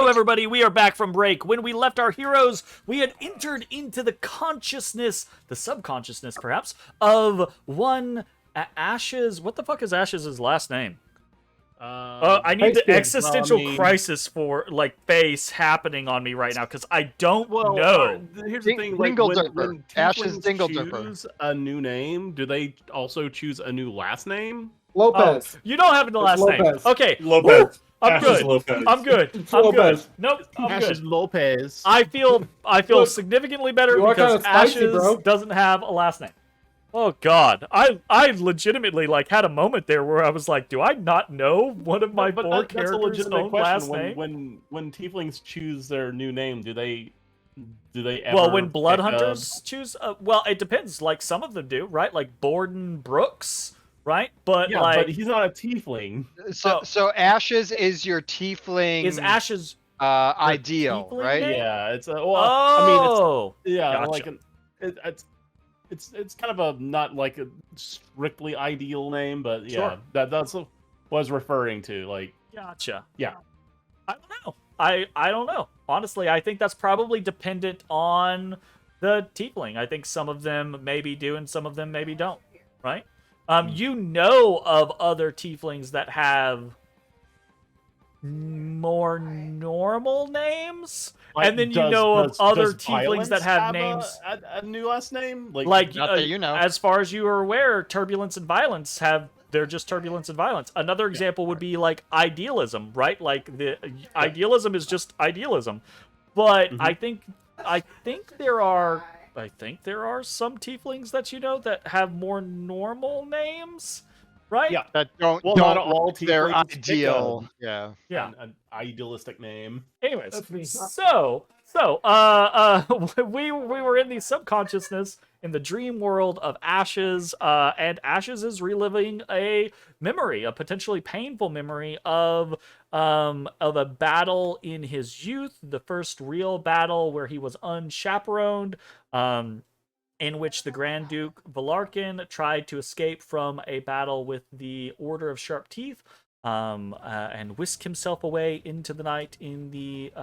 Hello, everybody. We are back from break. When we left our heroes, we had entered into the consciousness, the subconsciousness, perhaps, of one Ashes. What the fuck is Ashes' last name? I need the existential crisis for face happening on me right now because I don't know. Here's the thing: when tieflings choose a new name, do they also choose a new last name? Lopez. Oh, you don't have the last name. Okay, Lopez. I'm Ashes good. Lopez. I'm good. I'm good. Nope, I'm Ashes good. Lopez. I feel Look, significantly better you are because kinda spicy, Ashes bro. doesn't have a last name. Oh God, I legitimately had a moment there where I was like, do I not know one of my four that's a characters' legitimate own last question. name? When tieflings choose their new name, do they ever? Well, when blood hunters choose, well, it depends. Like some of them do, right? Like Borden Brooks, right? But yeah, but he's not a tiefling. So Ashes is your tiefling. Is Ashes ideal, tiefling right? name? Yeah, it's a. Oh, I mean, gotcha. It's kind of a not like a strictly ideal name, but yeah, Sure. that's what I was referring to. Like, Gotcha. yeah. I don't know. I don't know. Honestly, I think that's probably dependent on the tiefling. I think some of them maybe do and some of them maybe don't, right? You know of other tieflings that have more normal names, Like, and then you know of other does tieflings that have Violence names a new last name, like Not that you know. as far as you are aware, Turbulence and Violence they're just Turbulence and Violence. Another example would be like Idealism, right? Like the Idealism is just Idealism. But I think there are some tieflings that you know that have more normal names, right? Yeah. That don't not all they're tieflings pick ideal. Yeah. an idealistic name. Anyways, That's me. so we were in the subconsciousness in the dream world of Ashes, and Ashes is reliving a memory, a potentially painful memory of a battle in his youth, the first real battle where he was unchaperoned, in which the Grand Duke Valarkin tried to escape from a battle with the Order of Sharp Teeth, and whisk himself away into the night in the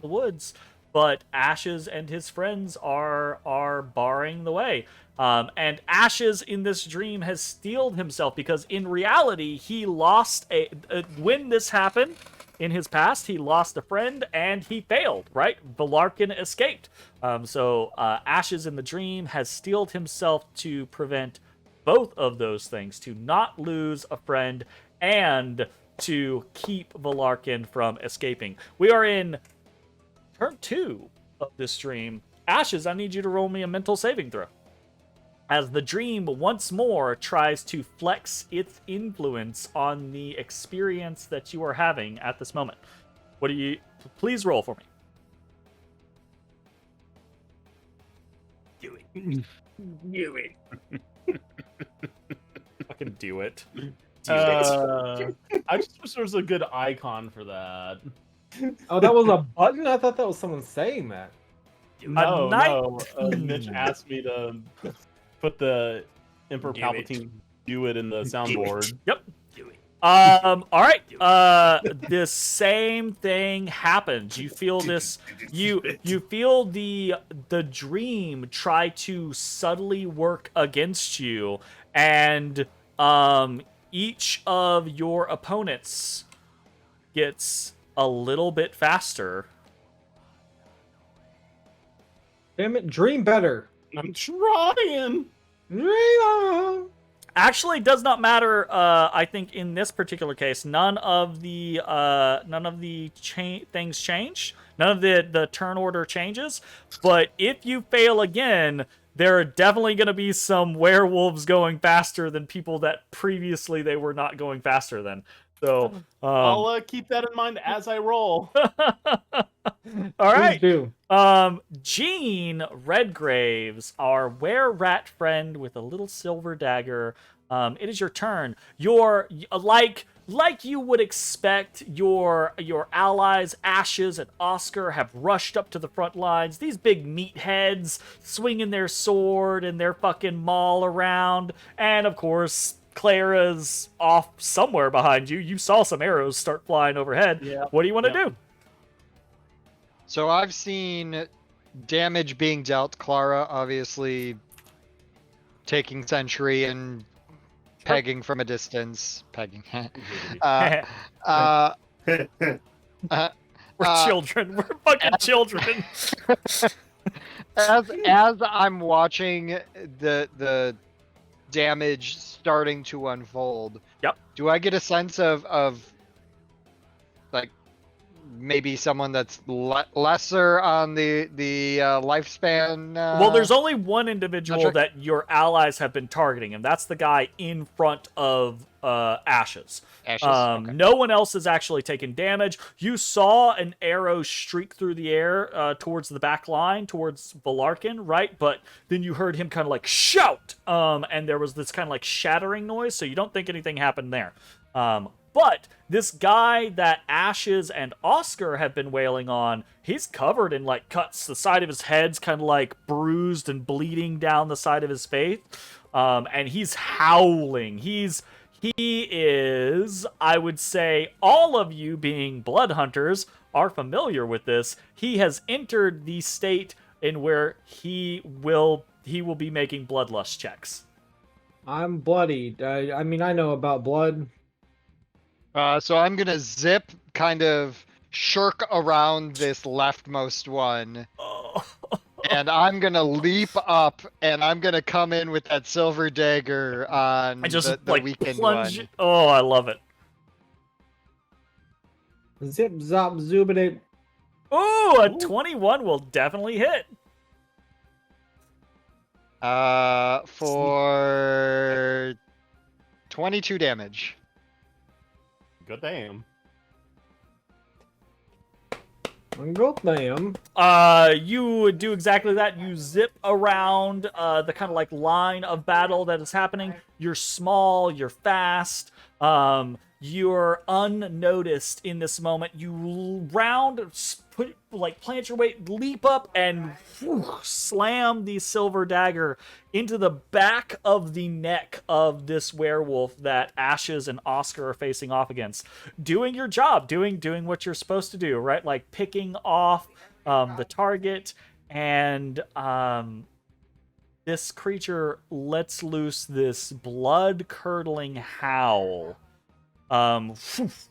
woods. But Ashes and his friends are barring the way. And Ashes in this dream has steeled himself because in reality he lost when this happened in his past, he lost a friend and he failed, right? Valarkin escaped. So Ashes in the dream has steeled himself to prevent both of those things, to not lose a friend and to keep Valarkin from escaping. We are in turn 2 of this stream. Ashes, I need you to roll me a mental saving throw, as the dream once more tries to flex its influence on the experience that you are having at this moment. What do you... Please roll for me. Do it. Do it. Fucking do it. I just wish there was a good icon for that. Oh, that was a button? I thought that was someone saying that. No. Mitch asked me to put the Emperor Palpatine do it in the soundboard. Yep. Do it. All right. The same thing happens. You feel this. You feel the dream try to subtly work against you, and each of your opponents gets a little bit faster. Damn it, dream better. I'm trying. Dream on. Actually, does not matter. I think in this particular case, none of the things change. None of the turn order changes. But if you fail again, there are definitely going to be some werewolves going faster than people that previously they were not going faster than. So I'll keep that in mind as I roll. All right. Please do. Jean Redgraves, our were-rat friend with a little silver dagger. It is your turn. You're like you would expect, your allies, Ashes and Oscar, have rushed up to the front lines. These big meatheads swinging their sword and their fucking maul around. And of course, Clara's off somewhere behind you. You saw some arrows start flying overhead. Yeah. What do you want to do? So I've seen damage being dealt. Clara obviously taking sentry and pegging from a distance. Pegging. uh, uh, uh, We're children. We're fucking children. as I'm watching the damage starting to unfold. Yep. Do I get a sense of like maybe someone that's lesser on the lifespan? Well, there's only one individual metric? that your allies have been targeting, and that's the guy in front of Ashes. Ashes? Okay. No one else has actually taken damage. You saw an arrow streak through the air towards the back line, towards Valarkin, right? But then you heard him kind of like shout, and there was this kind of like shattering noise, so you don't think anything happened there. But this guy that Ashes and Oscar have been wailing on, he's covered in like cuts. The side of his head's kind of like bruised and bleeding down the side of his face. And he's howling. He is, I would say, all of you being blood hunters are familiar with this. He has entered the state in where he will be making bloodlust checks. I'm bloodied. I mean, I know about blood. So I'm gonna zip, kind of shirk around this leftmost one, and I'm gonna leap up, and I'm gonna come in with that silver dagger on I just the like weakened plunge. one. Oh, I love it. Zip, zop, zoobity. Ooh, a 21 will definitely hit. For 22 damage. Good damn. Good damn. You would do exactly that. You zip around the kind of like line of battle that is happening. You're small, you're fast, you're unnoticed in this moment. You plant your weight, leap up, and slam the silver dagger into the back of the neck of this werewolf that Ashes and Oscar are facing off against. Doing your job, doing what you're supposed to do, right? Like picking off the target, and this creature lets loose this blood-curdling howl.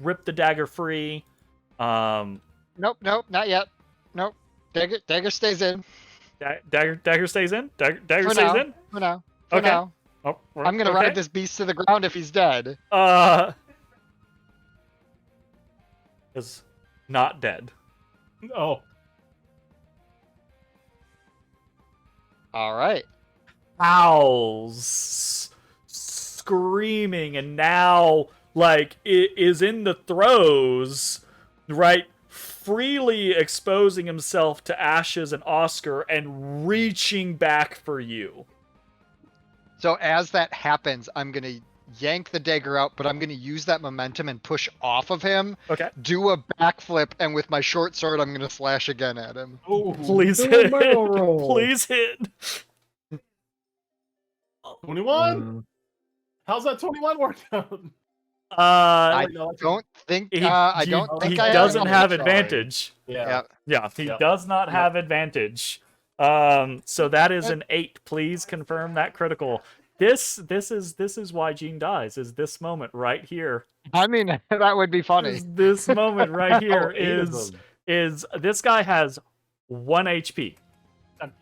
Rip the dagger free. Nope, not yet. Nope. Dagger stays in. Dagger stays in? Dagger For stays now. in? For now. Okay. Now. Oh, I'm gonna ride this beast to the ground if he's dead. Is not dead. Oh. Alright. Howls, screaming, and now like it is in the throes, right? Freely exposing himself to Ashes and Oscar and reaching back for you. So as that happens, I'm gonna yank the dagger out, but I'm gonna use that momentum and push off of him. Okay. Do a backflip, and with my short sword, I'm gonna slash again at him. Ooh. Please Do a hit. barrel roll. Please hit. 21? How's that 21 work out? I don't think. I don't think he I doesn't have sorry. advantage. Yeah. Yeah, he Yep. does not have advantage. So that is an 8. Please confirm that critical. This is why Gene dies. Is this moment right here? I mean, that would be funny. This moment right here Oh, 8 of them. is this guy has 1 HP.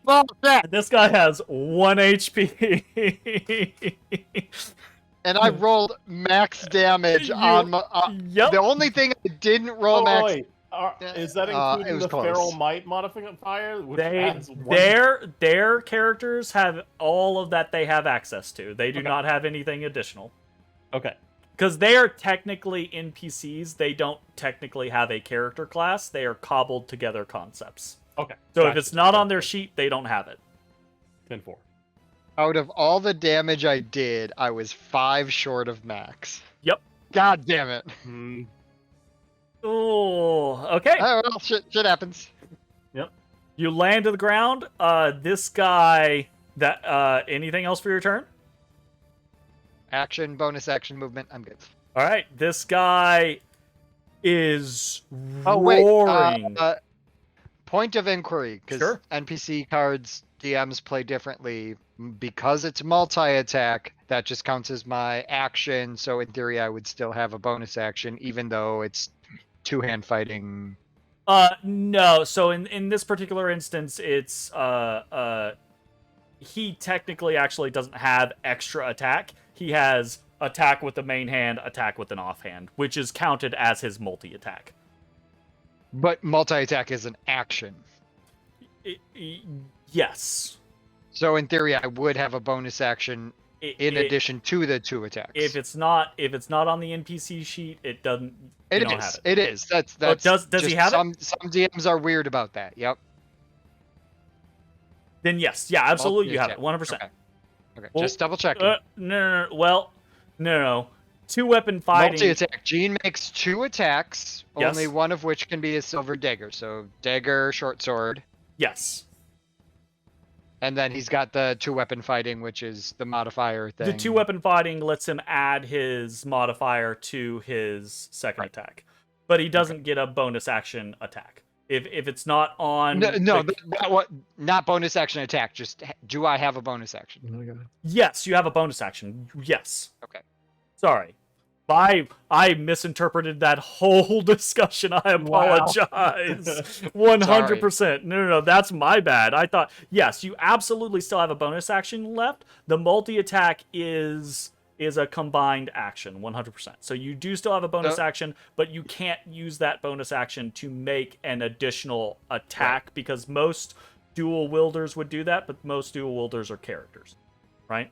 Well, that. This guy has 1 HP. And I rolled max damage on my. Yep. The only thing I didn't roll Oh, max. wait. Is that it including was the close. Feral Might modifier? Which adds one- Their characters have all of that they have access to. They do not have anything additional. Okay. Because they are technically NPCs, they don't technically have a character class. They are cobbled together concepts. Okay. So if Gotcha. it's not on their sheet, they don't have it. 10-4. Out of all the damage I did, I was 5 short of max. Yep. God damn it. Hmm. Oh, okay. Oh, well, shit happens. You land to the ground. This guy. Anything else for your turn? Action, bonus action movement. I'm good. All right. This guy is Oh wait. roaring. point of inquiry, because Sure. NPC cards DMs play differently. Because it's multi-attack, that just counts as my action. So in theory, I would still have a bonus action, even though it's two-hand fighting. No. So in this particular instance, it's he technically actually doesn't have extra attack. He has attack with the main hand, attack with an offhand, which is counted as his multi-attack. But multi-attack is an action. Yes. So in theory, I would have a bonus action in addition to the 2 attacks. If it's not on the NPC sheet, it doesn't. It is. It is. That's. Does he have it? Some DMs are weird about that. Yep. Then yes, yeah, absolutely, you have it, 100%. Okay. Well, Just double checking. No. Well, no. 2-weapon fighting. Multi-attack. Gene makes 2 attacks, Yes. only one of which can be a silver dagger. So dagger, short sword. Yes. And then he's got the 2-weapon fighting, which is the modifier thing. The 2-weapon fighting lets him add his modifier to his second attack, but he doesn't get a bonus action attack. If it's not on... Not bonus action attack. Just, do I have a bonus action? Oh my God. Yes, you have a bonus action. Yes. Okay. Sorry. I misinterpreted that whole discussion. I apologize. 100%. No, that's my bad. I thought, yes, you absolutely still have a bonus action left. The multi-attack is a combined action, 100%. So you do still have a bonus action, but you can't use that bonus action to make an additional attack, because most dual wielders would do that, but most dual wielders are characters, right?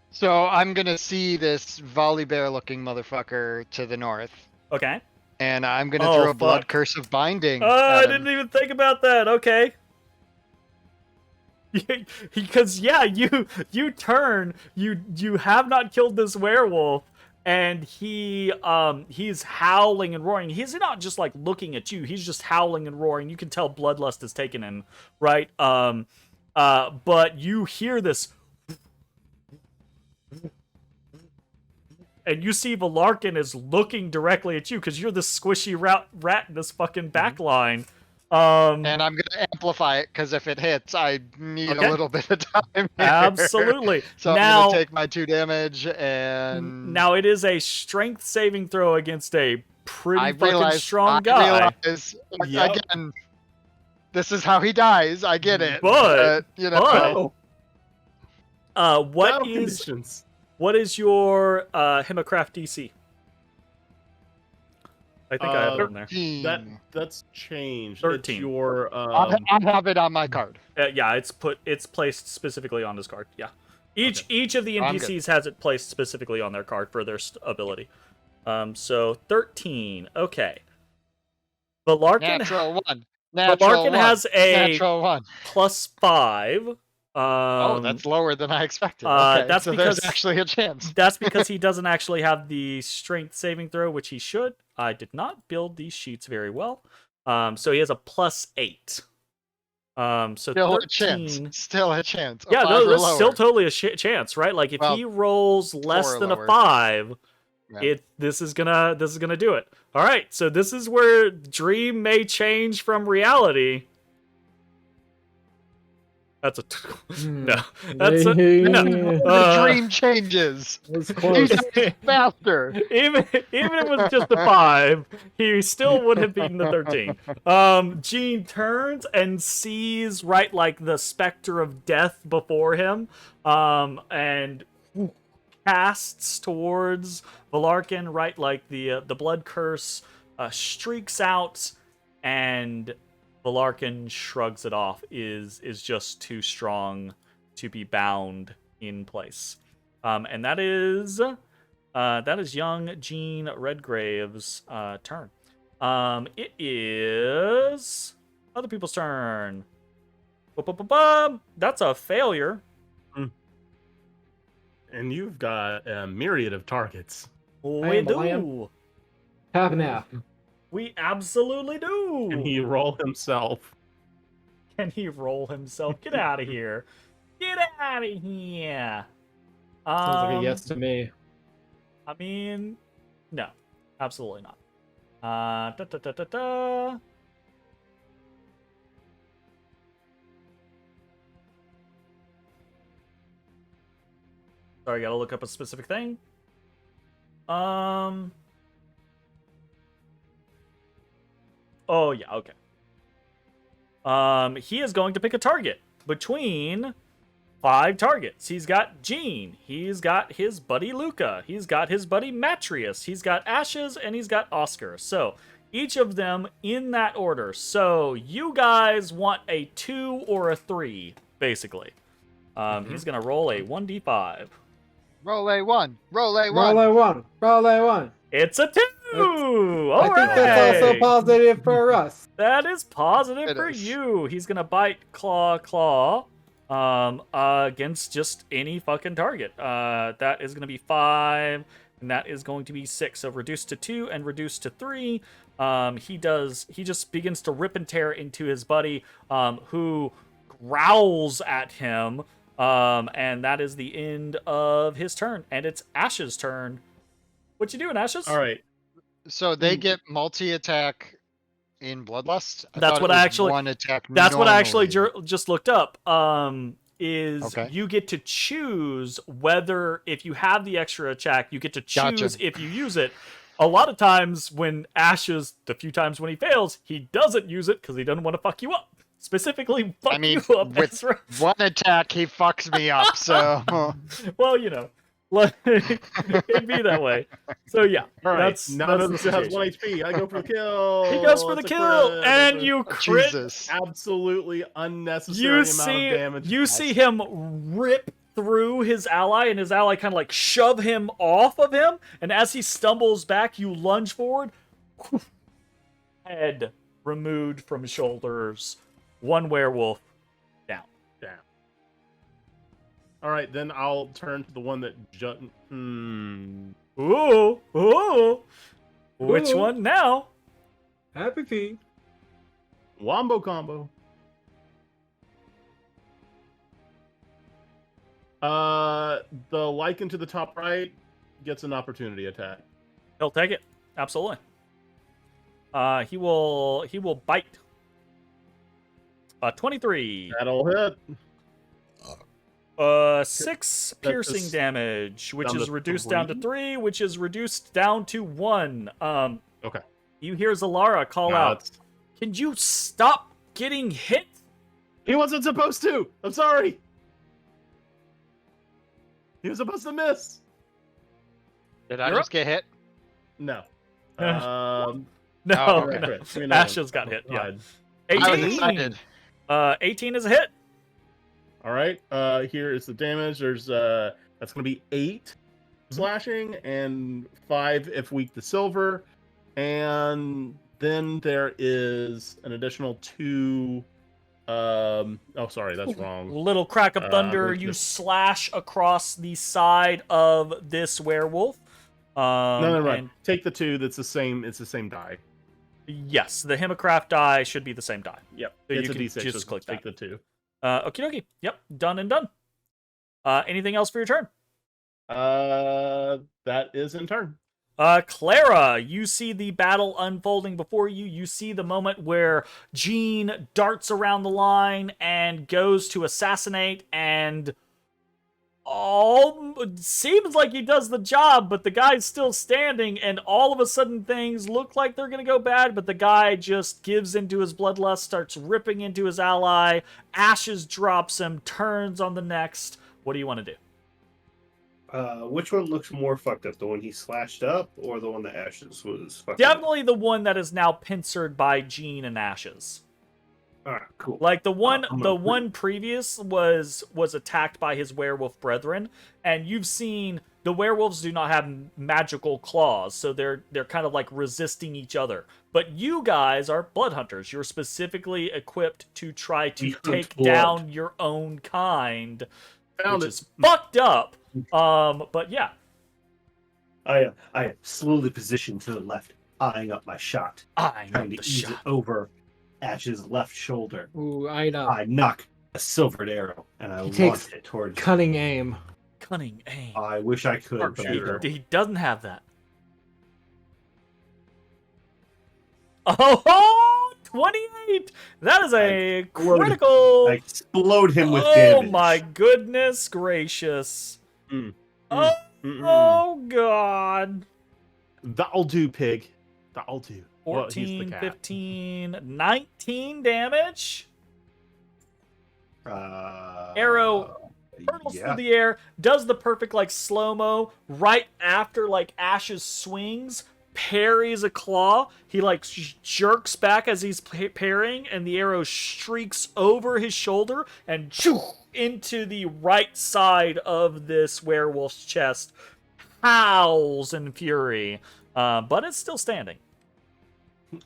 So I'm going to see this volley bear looking motherfucker to the north. Okay. And I'm going to throw a blood curse of binding. I didn't even think about that. Okay. Because you turn, you have not killed this werewolf, and he's howling and roaring. He's not just like looking at you, he's just howling and roaring. You can tell bloodlust has taken him, right? But you hear this, and you see Valarkin is looking directly at you because you're the squishy rat in this fucking backline. And I'm going to amplify it, because if it hits, I need a little bit of time here. Absolutely. So now, I'm going to take my 2 damage, and... Now it is a strength saving throw against a pretty fucking strong guy. I realize, again, this is how he dies. I get it. But you know... What is your Himacraft DC? I think I have it in there. That's changed. 13. It's your. I have it on my card. Yeah, it's placed specifically on his card. Yeah, each of the NPCs has it placed specifically on their card for their ability. So 13. Okay. Valarkin. Natural 1. Valarkin has a natural 1. +5. That's lower than I expected. Okay, that's so because there's actually a chance. That's because he doesn't actually have the strength saving throw, which he should. I did not build these sheets very well. So he has a +8. So still 13... a chance. Still a chance. Yeah, no, that's still totally a chance, right? Like if he rolls less than a 5, this is gonna do it. All right, so this is where dream may change from reality. That's a no. That's a no. The dream changes. It's close. Faster. Even if it was just a 5, he still would have beaten the 13. Gene turns and sees right like the specter of death before him, and casts towards Valarkin right like the blood curse streaks out, and Valarkin shrugs it off. Is just too strong to be bound in place. And that is young Gene Redgrave's turn. It is other people's turn. That's a failure. And you've got a myriad of targets. We do. Half and half. We absolutely do. Can he roll himself? Can he roll himself? Get out of here. Get out of here. Sounds like a yes to me. I mean, no. Absolutely not. Sorry, gotta look up a specific thing. Oh, yeah, okay. He is going to pick a target between 5 targets. He's got Jean. He's got his buddy Luca. He's got his buddy Matrius. He's got Ashes, and he's got Oscar. So, each of them in that order. So, you guys want a 2 or a 3, basically. He's going to roll a 1d5. Roll A1. Roll A1. Roll A1. Roll A1. It's a 2! I think that's also positive for us. That is positive It for is. you. He's going to bite Claw against just any fucking target. That is going to be 5, and that is going to be 6. So reduced to 2 and reduced to 3. He just begins to rip and tear into his buddy, who growls at him. And that is the end of his turn. And it's Ash's turn. What you doing, Ashes? All right. So they get multi-attack in Bloodlust? That's what I actually. One attack That's what I actually normally. just looked up. Is Okay. you get to choose whether, if you have the extra attack, you get to choose Gotcha. if you use it. A lot of times when Ashes, the few times when he fails, he doesn't use it because he doesn't want to fuck you up. Specifically, fuck I mean, you up, with Ezra. one attack, he fucks me up, so... Well, you know, like, it'd be that way. So yeah, All right. that's Now the this has situation. 1 HP. I go for the kill. He goes for the It's a kill, crit. and It's a you crit. Jesus. absolutely unnecessary You amount see, of damage. you see him rip through his ally, and his ally kind of like shove him off of him. And as he stumbles back, you lunge forward. Head removed from shoulders. One werewolf down. Damn. All right, then I'll turn to the one that Ooh, ooh. Which Ooh. one now? Happy feet. Wombo combo. The Lycan to the top right gets an opportunity attack. He'll take it. Absolutely. He will bite. 23. That'll hit. 6 piercing just damage, which down is to reduced down to 3, which is reduced down to 1. Okay. You hear Zalara call No, out, it's- "Can you stop getting hit?" He wasn't supposed to. I'm sorry. He was supposed to miss. Did I You're just get hit? No. No, Oh, okay. no. Crit. You know, Ashes got hit. Yeah. God. I was 18. excited. 18 is a hit. All right. Here is the damage. There's that's gonna be 8 slashing and 5 if weak to silver, and then there is an additional 2. Oh, sorry, that's wrong. Little crack of thunder. there's You this- slash across the side of this werewolf. No. and- Take the 2. That's the same. It's the same die. Yes, the Hemocraft die should be the same die. Yep. So It's you a can D6. just Just click take that. the 2. Okie dokie. Yep, done and done. Anything else for your turn? That is in turn. Clara, you see the battle unfolding before you. You see the moment where Jean darts around the line and goes to assassinate, and seems like he does the job, but the guy's still standing, and all of a sudden things look like they're gonna go bad, but the guy just gives into his bloodlust, starts ripping into his ally. Ashes drops him, turns on the next. What do you want to do? Which one looks more fucked up? The one he slashed up, or the one that Ashes was fucked Definitely the one that is now pincered by Jean and Ashes. up? Alright, cool. Like the one, I'm the gonna- one previous was attacked by his werewolf brethren, and you've seen the werewolves do not have magical claws, so they're kind of like resisting each other. But you guys are blood hunters. You're specifically equipped to try to We hunt take blood. down your own kind, Found which it. is fucked up. But yeah, I am slowly positioned to the left, eyeing up my shot, I know trying to the ease it shot. over Ash's left shoulder. Ooh, I know. I knock a silvered arrow, and I He launch takes it towards. Cunning aim. Cunning aim. I wish I could, but I Sharpshooter. don't. He doesn't have that. Oh, 28! That is a explode- critical. I explode him with Oh damage. my goodness gracious. Oh, Mm-mm. oh God. That'll do, pig. That'll do. Well, he's the 14, cat. 15, 19 damage. Uh, Arrow hurtles yeah. through the air, does the perfect like slow-mo right after like Ash's swings, parries a claw. He like jerks back as he's parrying, and the arrow streaks over his shoulder and into the right side of this werewolf's chest. Howls in fury, but it's still standing.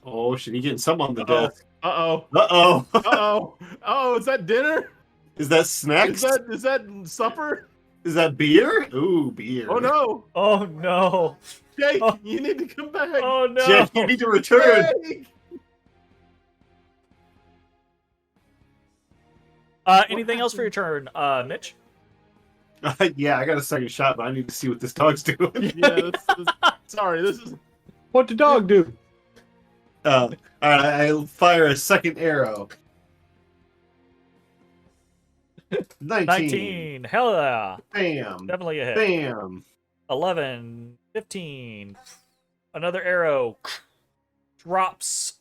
Oh, shit, he getting some on the Uh-oh. death. Uh-oh. Uh-oh. Uh-oh. Oh, is that dinner? Is that snacks? Is that supper? Is that beer? Ooh, beer. Oh no. Oh no! Jake, Oh. you need to come back. Oh no! Jake, you need to return. Jake! Anything else for your turn, Mitch? Yeah, I got a second shot, but I need to see what this dog's doing. Yeah, sorry, this is What the dog do? All right, I fire a second arrow. 19. Hell yeah. Bam. Definitely a hit. Bam. 11, 15. Another arrow drops,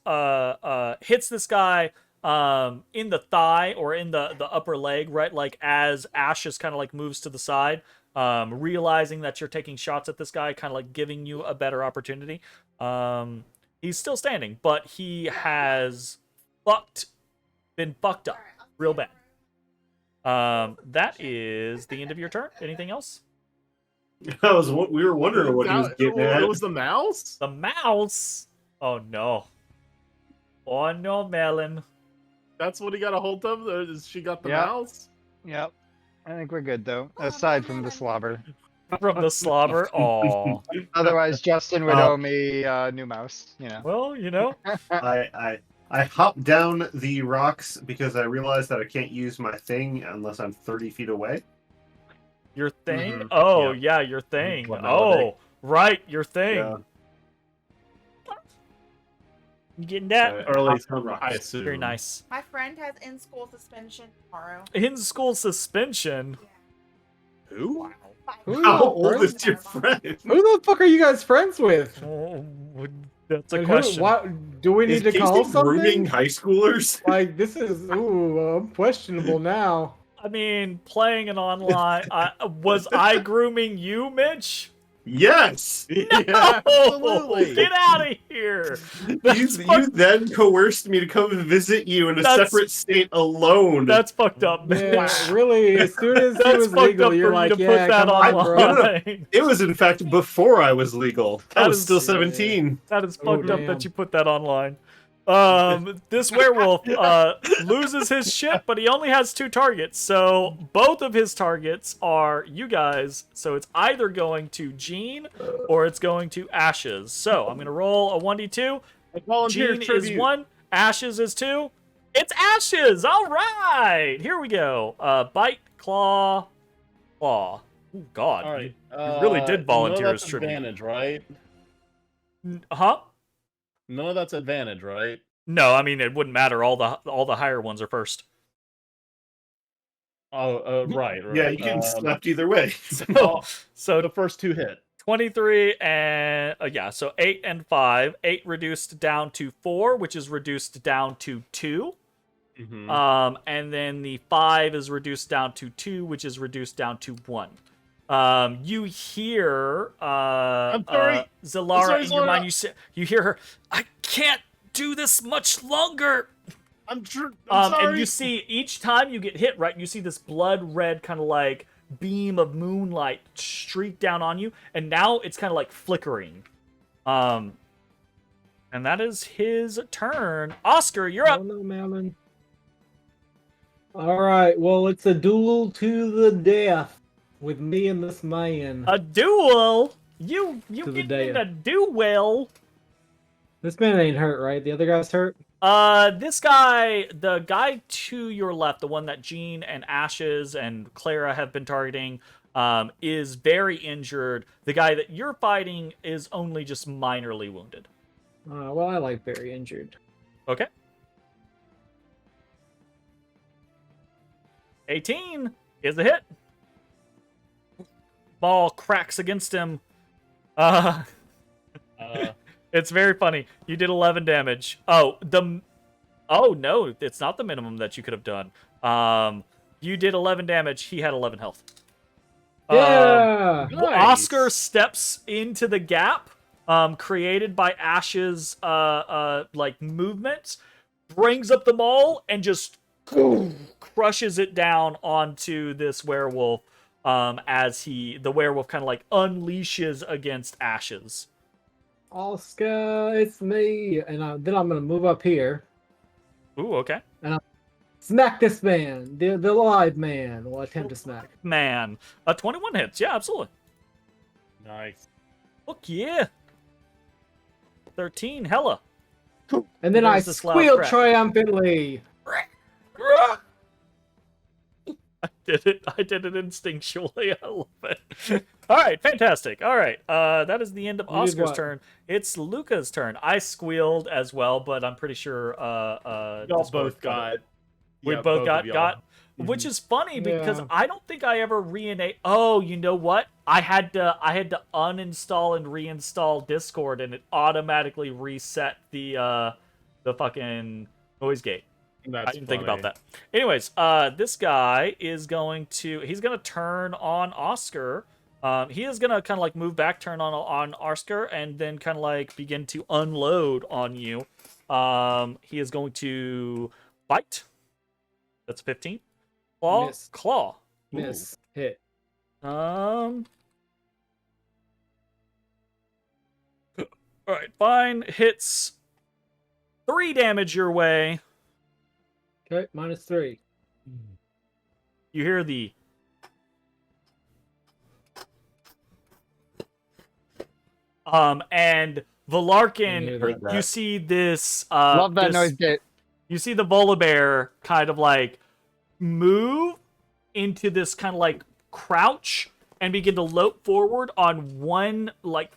hits this guy in the thigh or in the upper leg, right? Like as Ash just kind of like moves to the side, realizing that you're taking shots at this guy, kind of like giving you a better opportunity. He's still standing, but he has been fucked up real bad. That is the end of your turn. Anything else? We were wondering what he was getting at. It was the mouse? The mouse. Oh no. Oh no, Melon. That's what he got a hold of? Or she got the Yeah. mouse? Yep. I think we're good though, aside from the slobber. From the slobber. Oh. Otherwise, Justin would owe me a new mouse. You know. Well, you know. I hop down the rocks because I realized that I can't use my thing unless I'm 30 feet away. Your thing? Mhm. Oh, Yeah. yeah, your thing. What Oh, melody? right, your thing. Yeah. You getting that? Or at least I assume. Very nice. My friend has in-school suspension tomorrow. In school suspension. Who? Who How the old friend? is your friend? Who the fuck are you guys friends with? Oh, that's a And question. What do we need Is to call Casey grooming something? high schoolers? Like this is questionable now. I mean, playing an online. Was I grooming you, Mitch? Yes. Yeah, absolutely. Get out of here. You then coerced me to come visit you in a That's- separate state alone. That's fucked up, Mitch. Yeah, really. As soon as he That's was fucked legal, up you're for you like, to yeah, put that come on, bro. online. It was in fact before I was legal. I That was is- still 17. That is Oh, fucked up damn. that you put that online. This werewolf loses his shit, but he only has 2 targets. So both of his targets are you guys. So it's either going to Gene or it's going to Ashes. So I'm gonna roll a 1d2. I volunteer Gene is tribute. 1, Ashes is 2. It's Ashes. All right, here we go. Bite, claw, claw. Oh God. All right. You really did volunteer that's as tribute. advantage, right? Huh? None of that's advantage, right? No, I mean it wouldn't matter. All the higher ones are first. Oh, right. Yeah, you can slept either way. So The first 2 hit. 23 and yeah, so 8 and 5. 8 reduced down to 4, which is reduced down to 2. Mhm. And then the 5 is reduced down to 2, which is reduced down to 1. You hear I'm sorry. Zalara sorry, in your Zalara. mind. You hear her. I can't do this much longer. I'm And sorry. you see each time you get hit, right? You see this blood red kind of like beam of moonlight streak down on you, and now it's kind of like flickering. And that is his turn. Oscar, you're Oh up. no, Malin. All right. Well, it's a duel to the death with me and this man. A duel. You To the get in death. a duel. This man ain't hurt, right? The other guy's hurt. This guy, the guy to your left, the one that Jean and Ashes and Clara have been targeting, is very injured. The guy that you're fighting is only just minorly wounded. Well, I like very injured. Okay. 18 is a hit. ball cracks against him. It's very funny. You did 11 damage. Oh no, it's not the minimum that you could have done. You did 11 damage. He had 11 health. Yeah. Oscar steps into the gap created by Ash's like movement, brings up the maul, and just crushes it down onto this werewolf as the werewolf kind of like unleashes against Ash's. Oscar, it's me. And then I'm going to move up here. Ooh, okay. And smack this man. The live man will attempt to smack. Man. 21 hits. Yeah, absolutely. Nice. Fuck yeah. 13, hella. And then There's I this loud squeal crack. triumphantly. I did it instinctually. I love it. All right, fantastic. All right, that is the end of You did Oscar's what? turn. It's Luca's turn. I squealed as well, but I'm pretty sure Y'all Discord both got it. got. We yeah, both of y'all. got, which is funny because Yeah. I don't think I ever reenact. Oh, you know what? I had to uninstall and reinstall Discord, and it automatically reset the fucking noise gate. That's I didn't think about funny. that. Anyways, this guy is he's gonna turn on Oscar. He is gonna kind of like move back, turn on Oscar, and then kind of like begin to unload on you. He is going to bite. That's 15. Claw. Miss. Claw. Miss. Hit. All right, fine. Hits 3 damage your way. Okay, -3. You hear the and Valarkin, Heard you see this Love that this- noise gate. You see the Volibear kind of like move into this kind of like crouch and begin to lope forward on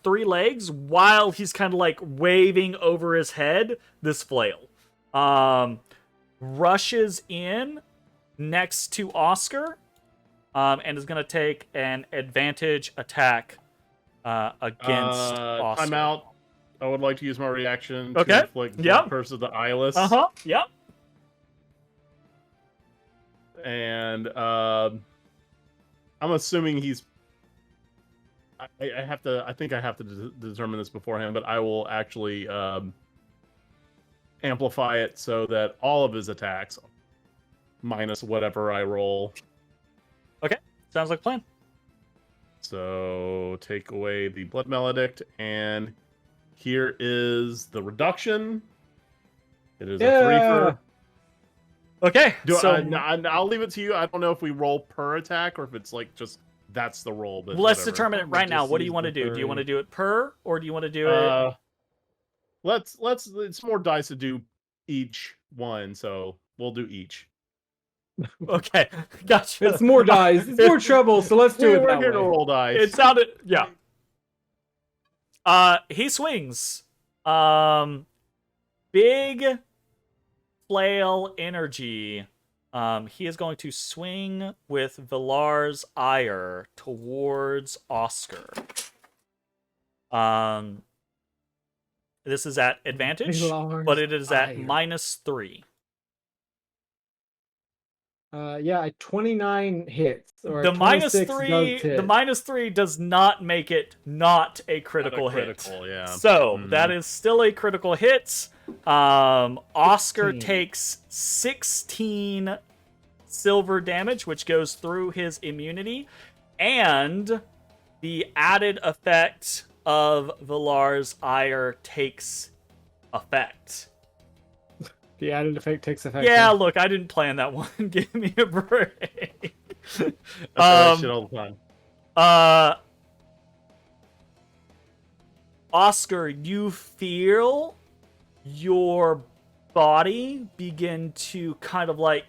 3 legs while he's kind of like waving over his head this flail. Rushes in next to Oscar and is going to take an advantage attack against Oscar. I'm out. I would like to use my reaction Okay. to inflict Yep. Curse of the Eyeless. Yep. And I'm assuming he's. I have to. I think I have to determine this beforehand, but I will actually amplify it so that all of his attacks, minus whatever I roll. Sounds like a plan. So take away the Blood Maledict, and here is the reduction. It is a 3 for. Okay. I'll leave it to you. I don't know if we roll per attack or if it's like just that's the roll. But let's whatever. determine it right now. Just What do use you want to the do? Do you want to 30. do it per, or do you want to do it? Let's. It's more dice to do each one, so we'll do each. Okay, gotcha. It's more dice. It's more trouble, so let's do it We're that here to way. roll dice. It sounded, yeah. He swings. Big flail energy. He is going to swing with Villar's ire towards Oscar. This is at advantage, Villar's but it is at ire. -3. Yeah, 29 hits. Or The 26 -3, does hit. the -3 does not make it not a critical hit. critical, yeah. So Mhm. that is still a critical hit. Oscar 16. takes 16 silver damage, which goes through his immunity, and the added effect of Villar's ire takes effect. The added effect takes effect. Yeah, look, I didn't plan that one. Give me a break. I say that shit all the time. Oscar, you feel your body begin to kind of like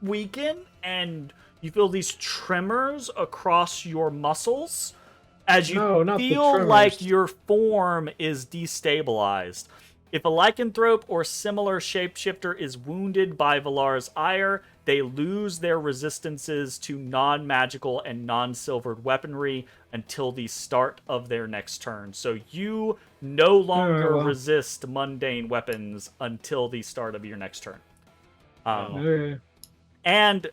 weaken, and you feel these tremors across your muscles as you No, not the feel tremors. like your form is destabilized. If a lycanthrope or similar shapeshifter is wounded by Villar's ire, they lose their resistances to non-magical and non-silvered weaponry until the start of their next turn. So you no longer resist mundane weapons until the start of your next turn. And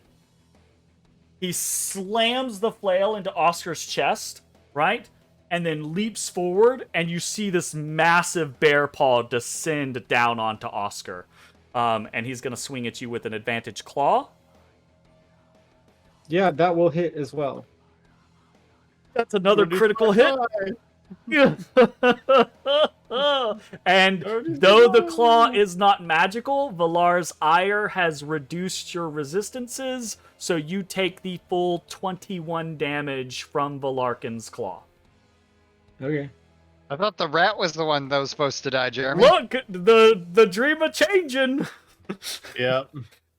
he slams the flail into Oscar's chest, right? And then leaps forward, and you see this massive bear paw descend down onto Oscar. And he's going to swing at you with an advantage claw. Yeah, that will hit as well. That's another critical hit. And though the claw is not magical, Valar's ire has reduced your resistances, so you take the full 21 damage from Valarkin's claw. Okay. I thought the rat was the one that was supposed to die, Jeremy. Look, the dream of changing. Yeah.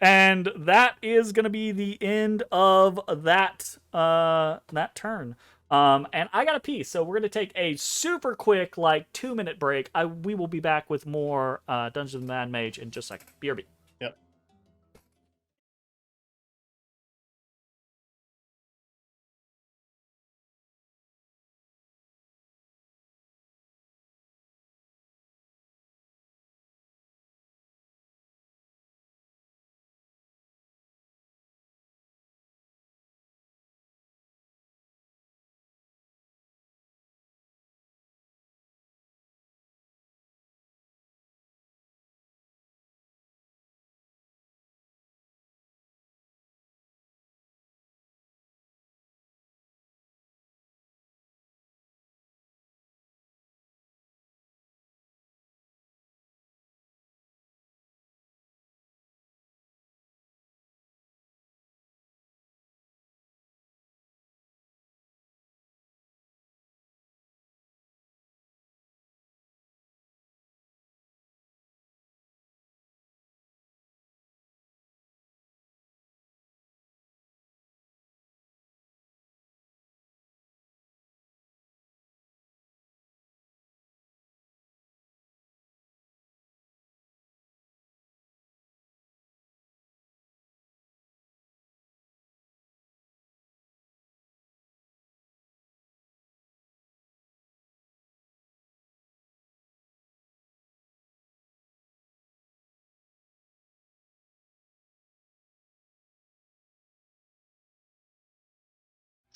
And that is going to be the end of that turn. And I got to pee, so we're going to take a super quick, 2-minute break. We will be back with more Dungeons of the Mad Mage in just a second. BRB. Yep.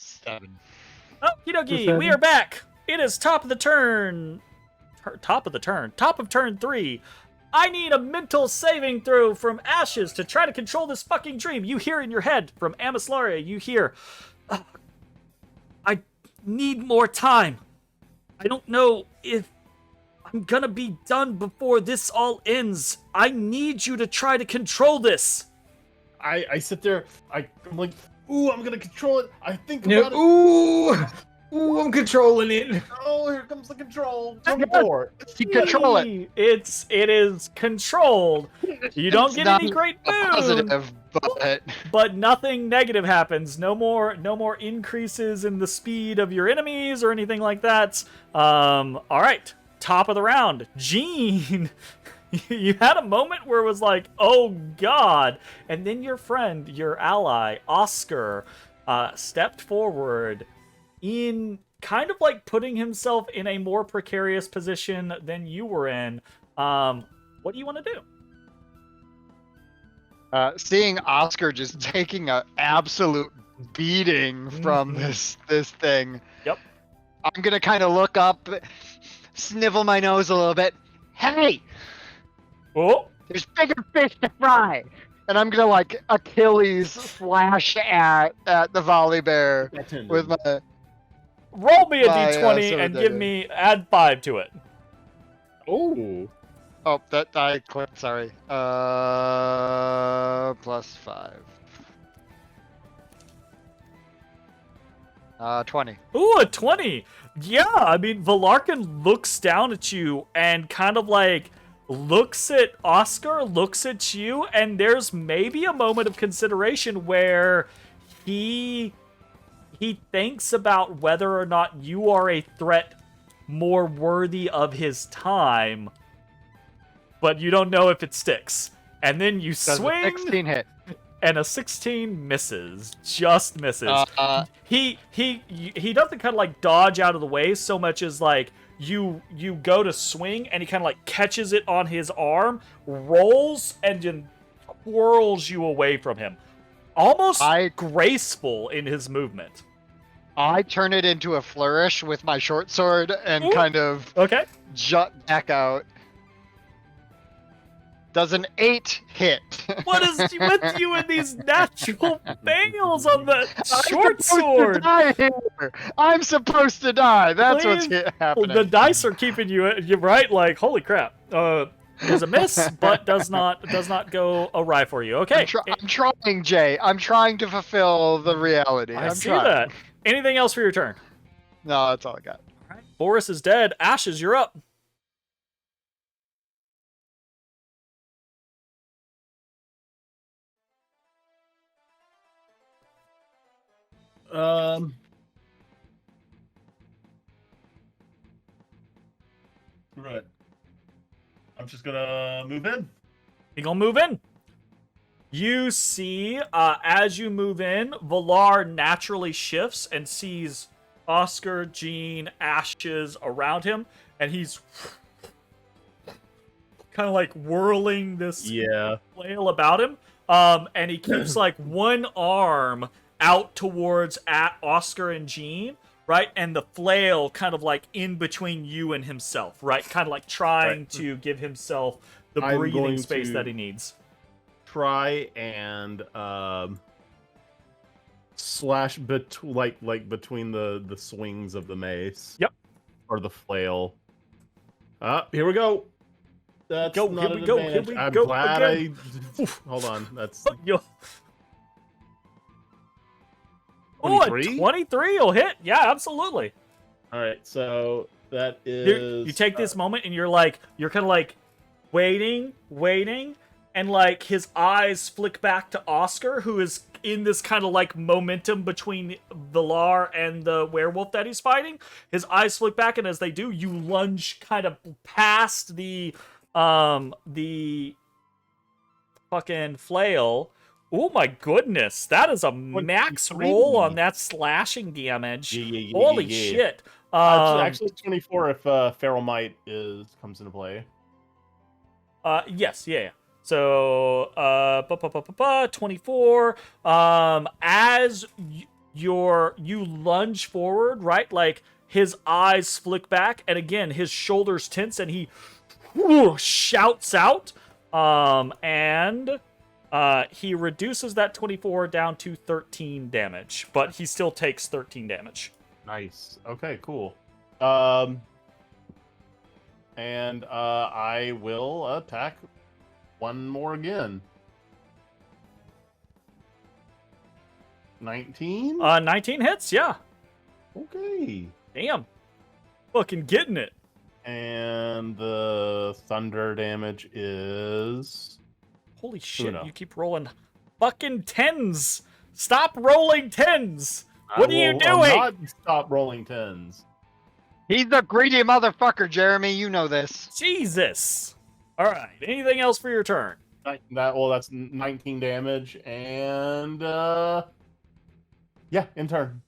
Seven. Okie dokie, we are back. It is top of the turn. Top of turn 3. I need a mental saving throw from Ashes to try to control this fucking dream. You hear in your head from Amislaria, you hear, I need more time. I don't know if I'm gonna be done before this all ends. I need you to try to control this. I sit there. I'm like, ooh, I'm gonna control it. I think about it. Ooh, I'm controlling it. Oh, here comes the control. 24. Control it. It is controlled. You don't It's get not any great a boon, positive, but nothing negative happens. No more increases in the speed of your enemies or anything like that. All right, top of the round, Gene. You had a moment where it was like, oh god, and then your friend, your ally, Oscar, stepped forward in kind of like putting himself in a more precarious position than you were in. What do you want to do? Seeing Oscar just taking an absolute beating from this thing. Yep. I'm gonna kind of look up, snivel my nose a little bit. Hey, Oh, there's bigger fish to fry. And I'm gonna like Achilles slash at the volley bear with my. roll me a My, d20 so and that give is- me add 5 to it. Oh. Oh, that I clicked. Sorry. Plus 5. 20. Ooh, a 20. Yeah, I mean, Valarkin looks down at you and kind of like looks at Oscar, looks at you, and there's maybe a moment of consideration where he thinks about whether or not you are a threat more worthy of his time, but you don't know if it sticks. And then you Does swing. a 16 hit? and a 16 misses. Just misses. He doesn't kind of like dodge out of the way so much as like you go to swing and he kind of like catches it on his arm, rolls, and then twirls you away from him. Almost graceful in his movement. I turn it into a flourish with my short sword and Ooh. kind of jut back out. Does an 8 hit? What is with you and these natural fails on the short sword? I'm supposed to die. That's Please. what's happening. The dice are keeping you right. Like, holy crap. There's a miss, but does not go awry for you. Okay. I'm trying, Jay. I'm trying to fulfill the reality. I I'm see trying. that. Anything else for your turn? No, that's all I got. All right. Boris is dead. Ashes, you're up. Right. I'm just gonna move in. You gonna move in? You see, as you move in, Valar naturally shifts and sees Oscar, Jean, Ashes around him, and he's kind of like whirling this flail about him. And he keeps like one arm out towards at Oscar and Jean, right? And the flail kind of like in between you and himself, right? Kind of like trying to give himself the breathing space that he needs. Try and slash between the swings of the mace. Yep. Or the flail. Here we go. That's Go, not here an we go, advantage. here we I'm go glad again. Hold on. That's Oh, 23? 23 will hit. Yeah, absolutely. All right. So that is. You take this moment and you're kind of like waiting, and like his eyes flick back to Oscar, who is in this kind of like momentum between Valar and the werewolf that he's fighting. His eyes flick back, and as they do, you lunge kind of past the fucking flail. Oh my goodness, that is a max roll on that slashing damage. Holy shit. Actually 24 if Feral Might comes into play. Yes, yeah. So, 24. As you lunge forward, right? Like his eyes flick back, and again his shoulders tense, and he shouts out. And he reduces that 24 down to 13 damage, but he still takes 13 damage. Nice. Okay, cool. And I will attack one more again. 19? 19 hits, yeah. Okay. Damn. Fucking getting it. And the thunder damage is... Holy shit, you keep rolling fucking 10s. Stop rolling 10s. What are you doing? Not stop rolling 10s. He's a greedy motherfucker, Jeremy. You know this. Jesus. All right. Anything else for your turn? That's 19 damage, and in turn.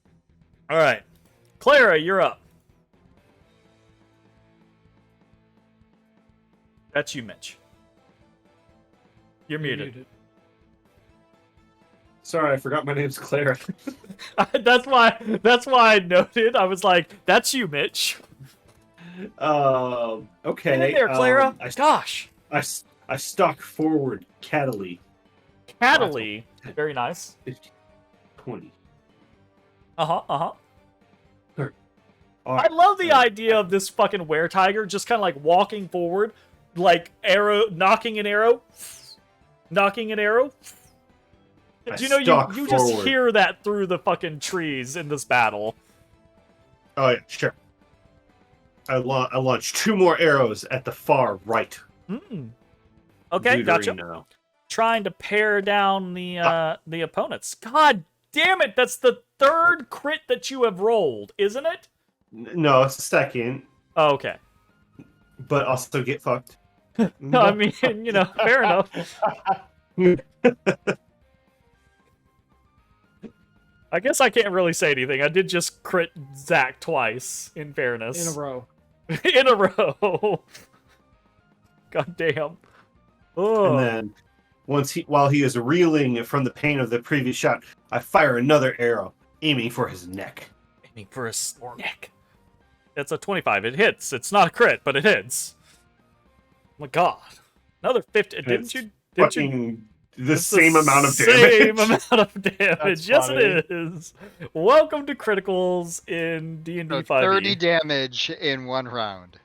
All right. Clara, you're up. That's you, Mitch. You're muted. Sorry, I forgot my name's Clara. That's why I noted. I was like, "That's you, Mitch." Okay. Get in there, Clara. Gosh. I stalk forward, cattily. Cattily. Very nice. 20. I love the idea of this fucking weretiger just kind of like walking forward, like knocking an arrow. You know, you just hear that through the fucking trees in this battle. Oh yeah, sure. I launch 2 more arrows at the far right. Okay, gotcha. Now. Trying to pare down the opponents. God damn it! That's the 3rd crit that you have rolled, isn't it? No, it's the 2nd. Oh, okay. But I'll still get fucked. No, I mean, fair enough. I guess I can't really say anything. I did just crit Zach twice, in fairness. In a row. In a row. God damn. Oh. And then, while he is reeling from the pain of the previous shot, I fire another arrow, aiming for his neck. Aiming for his neck. That's a 25. It hits. It's not a crit, but it hits. Oh my god. Another 50. Didn't you? Fucking the It's same amount of damage. Same amount of damage. That's Yes, funny. it is. Welcome to criticals in D&D So 5e. 30 damage in 1 round.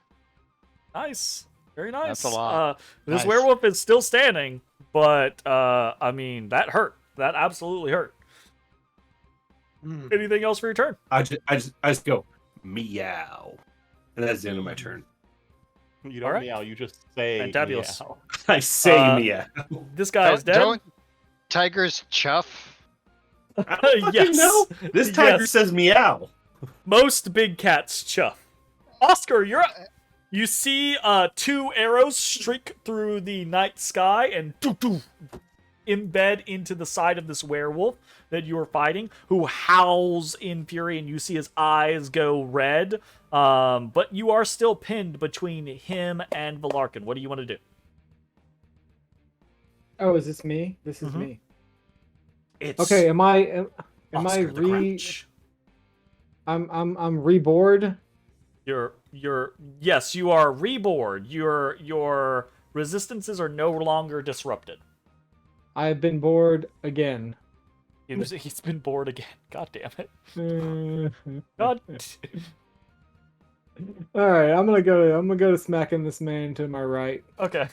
Nice. Very nice. That's a lot. This Nice. werewolf is still standing, but I mean, that hurt. That absolutely hurt. Anything else for your turn? I just go meow, and that's the end of my turn. You don't Alright. meow, you just say Fantabulous. meow. I say meow. This guy is dead. Don't tigers chuff? Yes. No, this tiger Yes. says meow. Most big cats chuff. Oscar, you're up. You see 2 arrows streak through the night sky and embed into the side of this werewolf that you are fighting, who howls in fury, and you see his eyes go red. But you are still pinned between him and Valarkin. What do you want to do? Oh, is this me? This is Mhm. me. It's Okay, am I Oscar the Grouch. I'm reboard? Yes, you are reboard. Your resistances are no longer disrupted. I've been bored again. He's been bored again. God damn it. Alright, God. I'm gonna go to smacking this man to my right. Okay.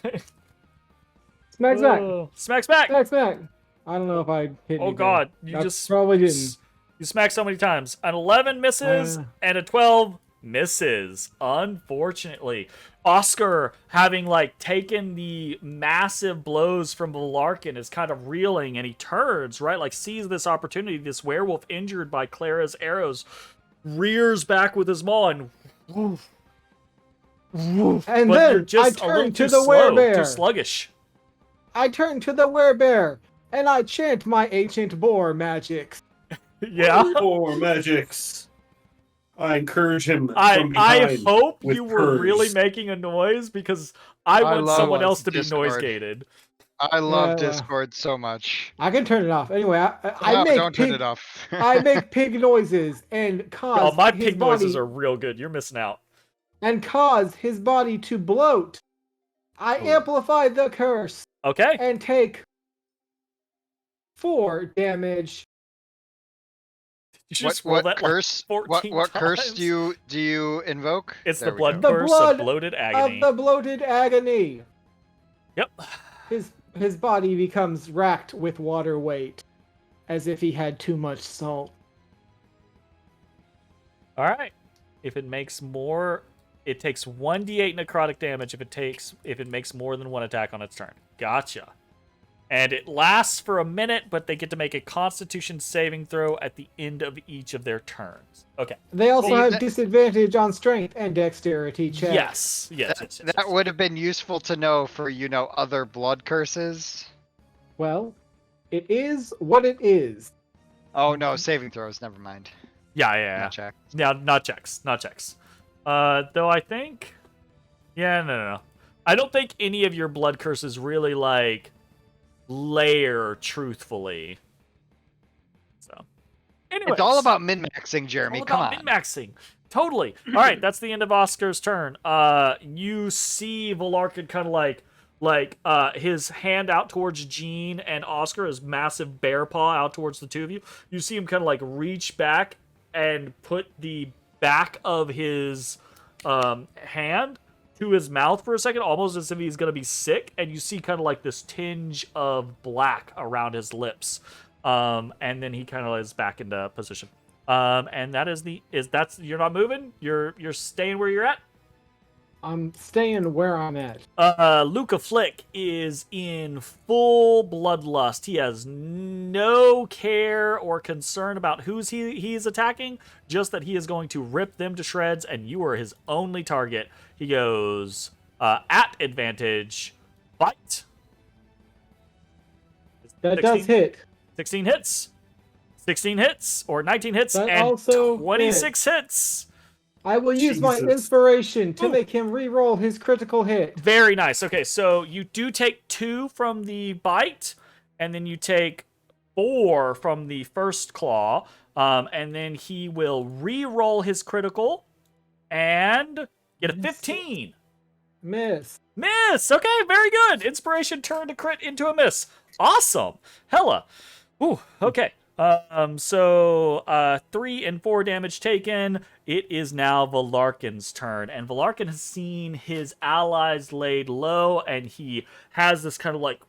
Smack Zach! Oh, smacks back. Smack! I don't know if I hit Oh anything. god, you I just probably didn't. You smack so many times. An 11 misses and a 12 misses. Unfortunately, Oscar, having like taken the massive blows from Valarkin, is kind of reeling, and he turns right, like sees this opportunity. This werewolf, injured by Clara's arrows, rears back with his maw and. Woof, woof. And But then you're just I a little turn to too the slow, werebear. too sluggish. I turn to the werebear and I chant my ancient boar magic. Yeah. Or magics. I encourage him from I behind. hope with you were really purrs. making a noise, because I I want love someone else to be Discord. noise gated. I love well. Discord so much. I can turn it off. Anyway, I No, make don't turn pig, it off. I make pig noises and cause Oh, my his pig body, noises are real good. You're missing out. and cause his body to bloat. I amplify the curse Okay. and take 4 damage. You should What, just roll what that curse? like What 14 curse times. do you invoke? It's There the we blood go. The curse blood of bloated agony. Of the bloated agony. Yep. His body becomes racked with water weight, as if he had too much salt. All right. If it makes more, it takes 1d8 necrotic damage if it makes more than 1 attack on its turn. Gotcha. And it lasts for a minute, but they get to make a Constitution saving throw at the end of each of their turns. Okay. They also See, have that- disadvantage on strength and dexterity checks. Yes. That would have been useful to know for, other blood curses. Well, it is what it is. Oh, no, saving throws. Never mind. Yeah. Not check. Yeah, not checks. Though I think... Yeah, no. I don't think any of your blood curses really, layer truthfully. So, anyways. It's all about min-maxing, Jeremy. All Come about on. min-maxing. Totally. All right, that's the end of Oscar's turn. You see Valarkin kind of his hand out towards Jean and Oscar, his massive bear paw out towards the two of you. You see him kind of reach back and put the back of his hand to his mouth for a second, almost as if he's going to be sick, and you see kind of this tinge of black around his lips. And then he kind of is back into position. And that is you're not moving? You're staying where you're at? I'm staying where I'm at. Luca Flick is in full bloodlust. He has no care or concern about who's he's attacking, just that he is going to rip them to shreds, and you are his only target. He goes at advantage, bite. That 16? does hit. 16 hits. 16 hits or 19 hits That and also 26 hits. I will use my Jesus. inspiration to Ooh. make him re-roll his critical hit. Very nice. Okay, so you do take 2 from the bite, and then you take 4 from the first claw, and then he will re-roll his critical and get a 15. Miss. Miss. Okay, very good. Inspiration turned a crit into a miss. Awesome. Hella. Ooh. Okay. So 3 and 4 damage taken. It is now Valarkin's turn, and Valarkin has seen his allies laid low, and he has this kind of like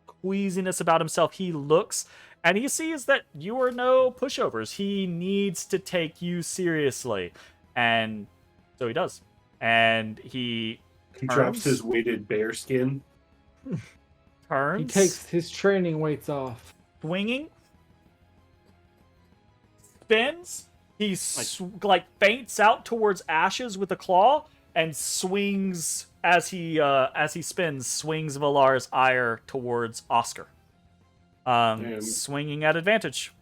queasiness about himself. He looks, and he sees that you are no pushovers. He needs to take you seriously, and so he does. And he Drops his weighted bear skin. turns. He takes his training weights off. Swinging, spins. He like faints out towards Ashes with a claw and swings as he spins. Swings Valar's ire towards Oscar. Swinging at advantage.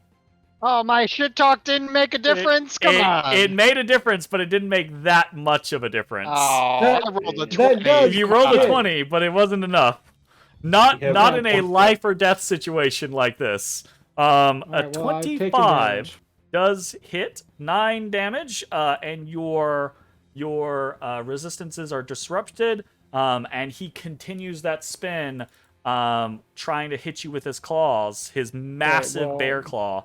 Oh, my shit talk didn't make a difference. Come on. It made a difference, but it didn't make that much of a difference. Oh, That- I rolled a that 20. does- You rolled a Yeah. 20, but it wasn't enough. Not Yeah, in a life or death situation like this. A Alright, well, I've taken 25 damage. does hit 9 damage, and your resistances are disrupted. And he continues that spin, trying to hit you with his claws, his massive well, bear claw,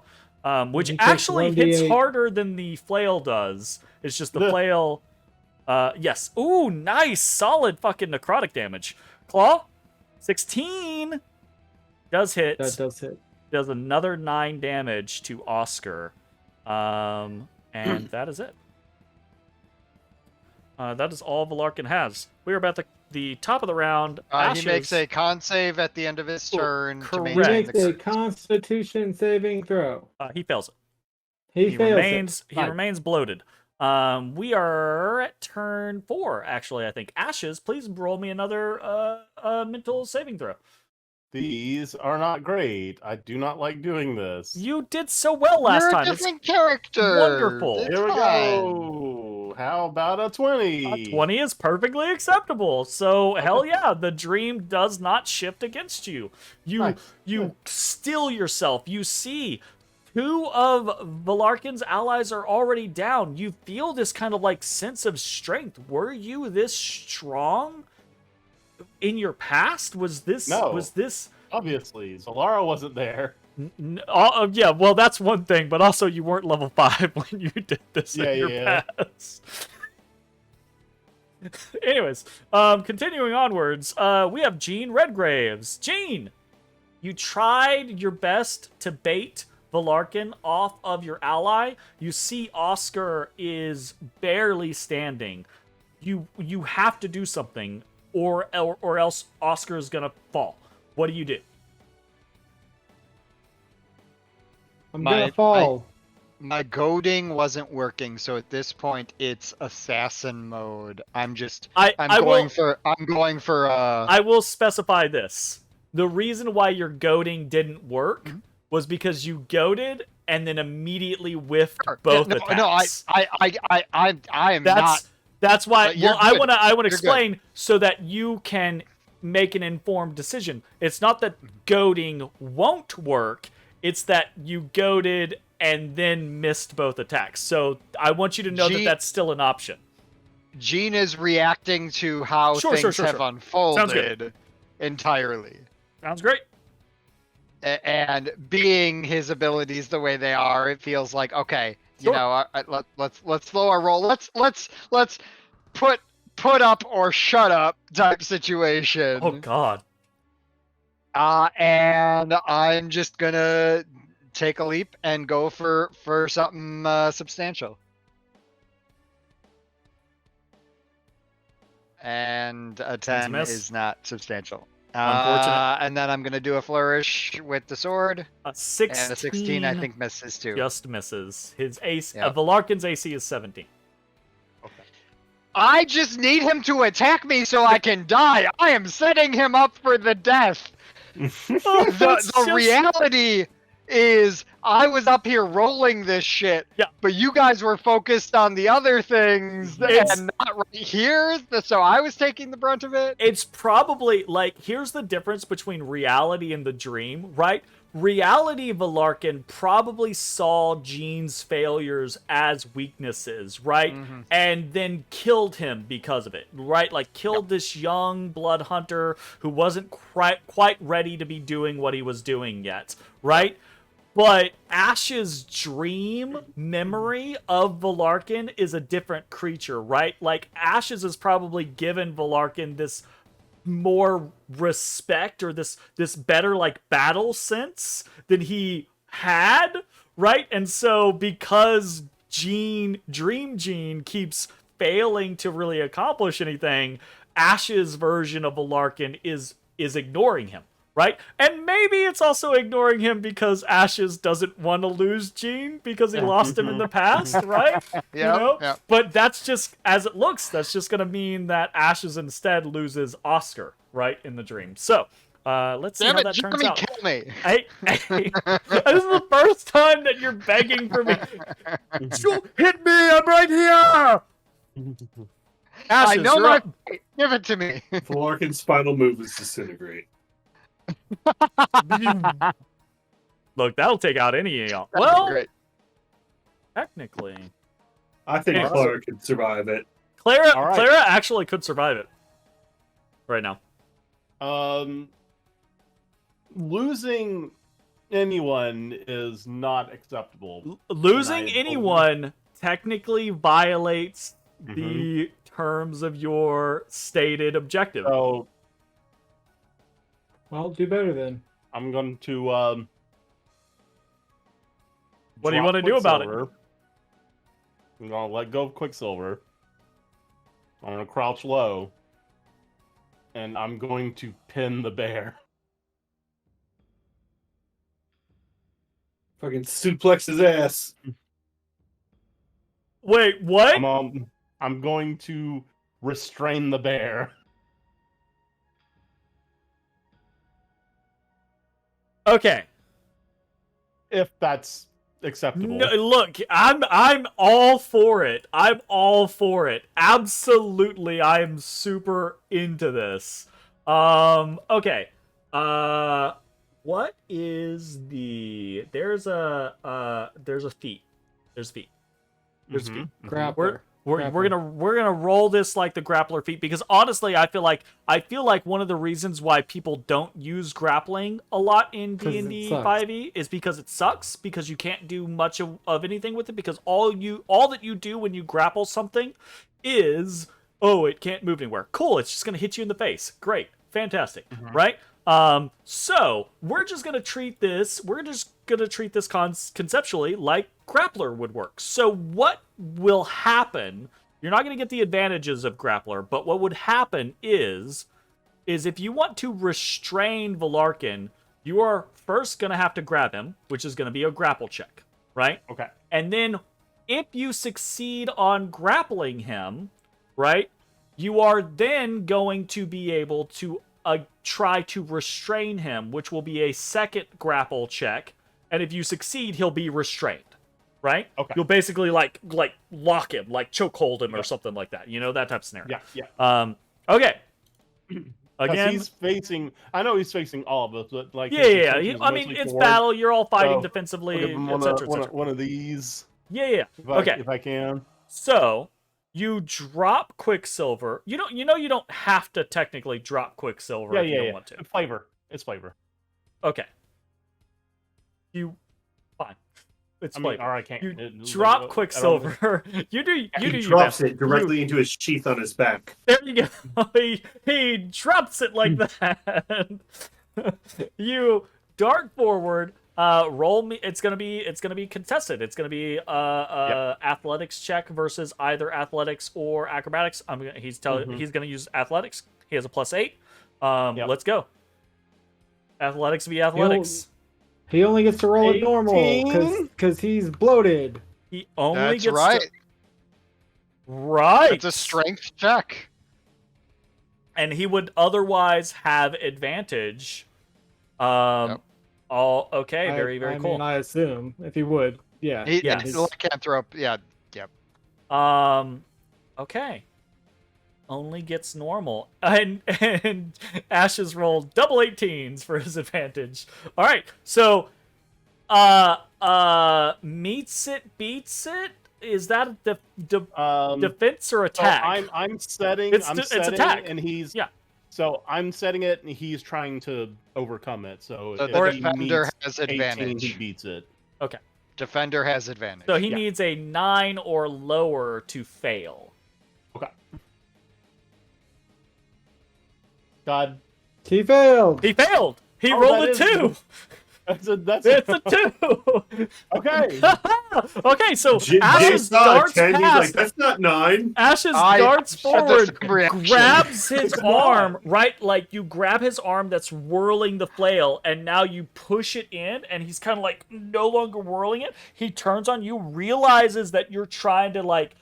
which he takes actually hits 1d8. harder than the flail does. It's just the flail. Yes. Ooh, nice, solid fucking necrotic damage. Claw, 16 does hit. That does hit. Does another 9 damage to Oscar. And that is it. That is all Valarkin has. We are about the top of the round. He makes a con save at the end of his turn to correct. He maintain makes the a Constitution saving throw. He fails it. He fails remains. it. He remains bloated. We are at turn 4. Actually, I think. Ashes, please roll me another mental saving throw. These are not great. I do not like doing this. You did so well last You're time. a different character. wonderful. It's Here we fine. go. How about a 20? 20 is perfectly acceptable. So hell yeah, the dream does not shift against you. You still yourself. You see 2 of Valarkin's allies are already down. You feel this kind of like sense of strength. Were you this strong in your past? Was this No. this Obviously, Zalara wasn't there. yeah, well, that's one thing, but also you weren't level 5 when you did this in your past. Anyways, continuing onwards, we have Jean Redgraves. Jean, you tried your best to bait Valarkin off of your ally. You see Oscar is barely standing. You have to do something, or else Oscar is gonna fall. What do you do? I'm gonna fall. My goading wasn't working, so at this point it's assassin mode. I'm going for I will specify this. The reason why your goading didn't work was because you goaded and then immediately whiffed both attacks. No, I am not. That's why. But you're Well, I good. want to You're explain so that you can make an informed decision. It's not that goading won't work. It's that you goaded and then missed both attacks. So I want you to know that that's still an option. Gene is reacting to how things have unfolded entirely. Sounds great. And being his abilities the way they are, it feels like okay. Sure. You know, let's slow our roll. Let's put up or shut up type situation. Oh God. And I'm just gonna take a leap and go for something substantial. And a 10 is not substantial. Unfortunate. And then I'm gonna do a flourish with the sword. A 16. And a 16 I think misses too. Just misses. His AC. Yep. Valarkin's AC is 17. I just need him to attack me so I can die. I am setting him up for the death. The reality is I was up here rolling this shit, Yeah. but you guys were focused on the other things It's- and not right here. So I was taking the brunt of it. It's probably like, here's the difference between reality and the dream, right? Reality Valarkin probably saw Jean's failures as weaknesses, right? Mhm. And then killed him because of it, right? Like killed this young blood hunter who wasn't quite ready to be doing what he was doing yet, right? But Ash's dream memory of Valarkin is a different creature, right? Like, Ash's has probably given Valarkin this more respect or this better, like, battle sense than he had, right? And so, because Dream Gene keeps failing to really accomplish anything, Ash's version of Valarkin is ignoring him. Right? And maybe it's also ignoring him because Ashes doesn't want to lose Gene because he lost him in the past, right? Yeah. But that's just, as it looks, that's just going to mean that Ashes instead loses Oscar, right, in the dream. So, let's see Damn how it, that turns Jeremy, out. kill me. Hey, this is the first time that you're begging for me. Hit me, I'm right here! Ashes, I know you're my up. fate. Give it to me. Valarkin's final move is disintegrate. Look, that'll take out any of y'all. That'd be Well, great. technically... I think Alright. Clara can survive it. Clara All right. Clara actually could survive it right now. Losing anyone is not acceptable. Losing And I anyone technically violates the terms of your stated objective. So Well, do better then. I'm going to. What do you drop want to do about it? Quicksilver. I'm gonna let go of Quicksilver. I'm gonna crouch low, and I'm going to pin the bear. Fucking suplex his ass. Wait, what? I'm going to restrain the bear. Okay. If that's acceptable. No, look, I'm all for it. I'm all for it. Absolutely, I am super into this. Okay. What is the? There's a feat. There's feat. There's feat. Grappler. We're gonna roll this like the grappler feat, because honestly, I feel like one of the reasons why people don't use grappling a lot in 'Cause it D&D sucks. 5e is because it sucks, because you can't do much of anything with it, because all that you do when you grapple something is, oh, it can't move anywhere. Cool, it's just gonna hit you in the face. Great, fantastic, right? So we're just gonna treat this. Conceptually like grappler would work. So what will happen? You're not gonna get the advantages of grappler, but what would happen is if you want to restrain Valarkin, you are first gonna have to grab him, which is gonna be a grapple check, right? Okay. And then if you succeed on grappling him, right, you are then going to be able to try to restrain him, which will be a second grapple check. And if you succeed, he'll be restrained, right? Okay. You'll basically like lock him, like chokehold him or something like that. You know, that type of scenario. Yeah. Okay. Because Again, he's facing. I know he's facing all of us, but like. yeah. his attention is I mean, mostly it's forward. battle. You're all fighting So, defensively, I'll give him etc., etc. one of these. Yeah. If Okay. if I can. So you drop Quicksilver. You don't have to technically drop Quicksilver if you don't want to. Flavor. It's flavor. Okay. Fine. It's I mean, flavor. or I can't. You It- drop I don't- Quicksilver. You do He your drops best. it directly into his sheath on his back. There you go. He drops it like that. You dart forward. Roll me. It's gonna be contested. It's gonna be athletics check versus either athletics or acrobatics. He's gonna use athletics. He has a +8. Let's go. Athletics v athletics. He only gets to roll it normal 18? because he's bloated. He only That's gets right. to... Right. It's a strength check. And he would otherwise have advantage. Yep. Oh, okay, very, I very cool. mean, I assume if he would, yeah. Yes. He's lycanthrope. Yeah. Okay. Only gets normal. And Ashes rolled double 18s for his advantage. All right. So meets it, beats it. Is that a defense or So attack? I'm setting. It's I'm it's setting, attack. and he's Yeah. So I'm setting it, and he's trying to overcome it. So So if the he defender meets has 18, he advantage. beats it. Defender has advantage. So he Yeah. needs a 9 or lower to fail. Okay. God, He failed. He failed. He Oh, rolled that a is 2. that's It's a 2. okay. Okay, so Jay Ashes saw a darts 10, he's like, past. that's not 9. Ashes I darts had the forward, same reaction. grabs his It's arm, not. right? Like you grab his arm that's whirling the flail, and now you push it in, and he's kind of like no longer whirling it. He turns on you, realizes that you're trying to like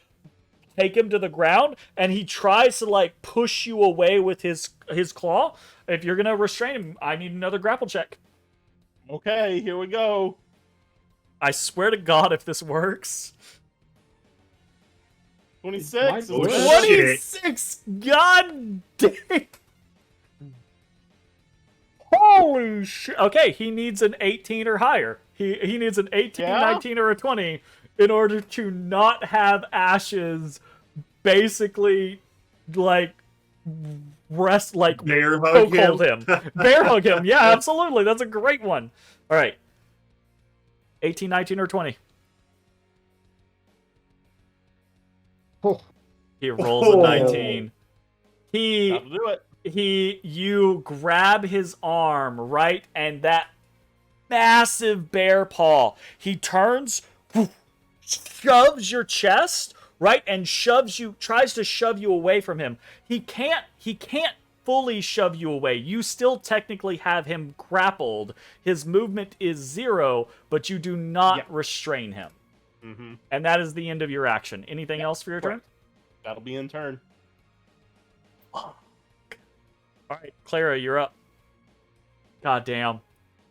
take him to the ground, and he tries to like push you away with his claw. If you're gonna restrain him, I need another grapple check. Okay, here we go. I swear to God, if this works. 26. Oh, is shit. 26! God damn! Holy shit! Okay, he needs an 18 or higher. He needs an 18, Yeah? 19, or a 20 in order to not have Ashes basically, like, rest, like, Bear hug chokehold him. Bear hug him. Yeah, absolutely. That's a great one. All right. 18, 19, or 20. Oh. He rolls a 19. That'll do it. You grab his arm, right? And that massive bear paw, he turns, shoves your chest, right? And tries to shove you away from him. He can't fully shove you away. You still technically have him grappled. His movement is 0, but you do not restrain him. Mm-hmm. And that is the end of your action. Anything else for your turn? That'll be in turn. All right, Clara, you're up. God damn.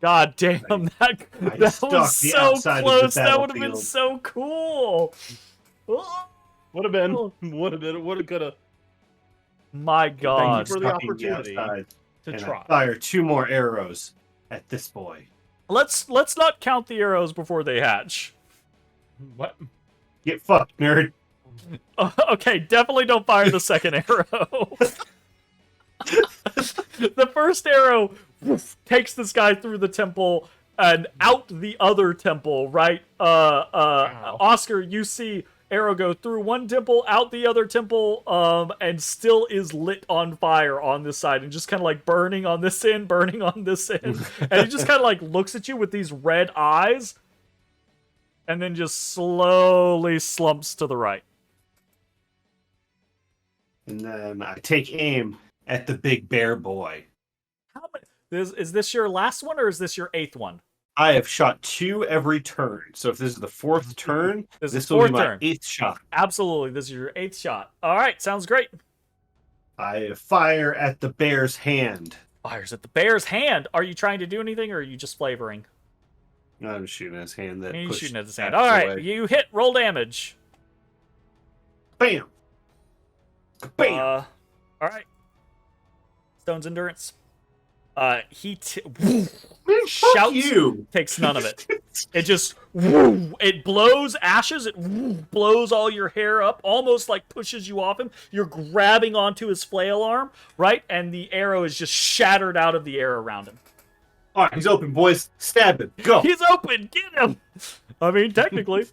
That stuck was the so outside of the close. That would have been battlefield. so cool. Oh, Would have been. Would have been. Would have. Could have. my God. for the Stuck in opportunity outside, To and I try. fire 2 more arrows at this boy. Let's not count the arrows before they hatch. What? Get fucked, nerd. Okay, definitely don't fire the second arrow. The first arrow takes this guy through the temple and out the other temple, right? Oscar, you see arrow go through one temple, out the other temple, and still is lit on fire on this side, and just kind of like burning on this end, burning on this end. And he just kind of like looks at you with these red eyes, and then just slowly slumps to the right. And then I take aim at the big bear boy. How many? Is this your last one, or is this your 8th one? I have shot 2 every turn. So if this is the 4th turn, This is this will be fourth my turn. 8th shot. Absolutely, this is your 8th shot. All right, sounds great. I fire at the bear's hand. Fires at the bear's hand. Are you trying to do anything, or are you just flavoring? I'm shooting at his hand. That You're pushed shooting at his hand. Axe All right, away. you hit. Roll damage. Bam! Bam! All right. Stone's endurance. He Man, fuck shouts. you! Takes none of it. It just it blows ashes. It blows all your hair up, almost like pushes you off him. You're grabbing onto his flail arm, right? And the arrow is just shattered out of the air around him. All right, he's open, boys. Stab him. Go. He's open. Get him. I mean, technically.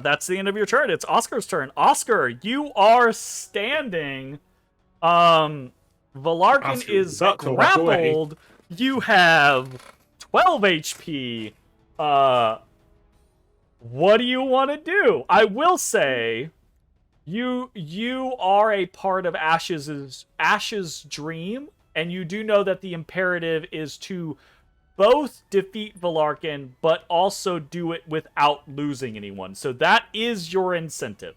That's the end of your turn. It's Oscar's turn. Oscar, you are standing. Valarkin Oscar is about to walk away. grappled. You have 12 HP. What do you want to do? I will say, you are a part of Ash's dream, and you do know that the imperative is to both defeat Valarkin, but also do it without losing anyone. So that is your incentive.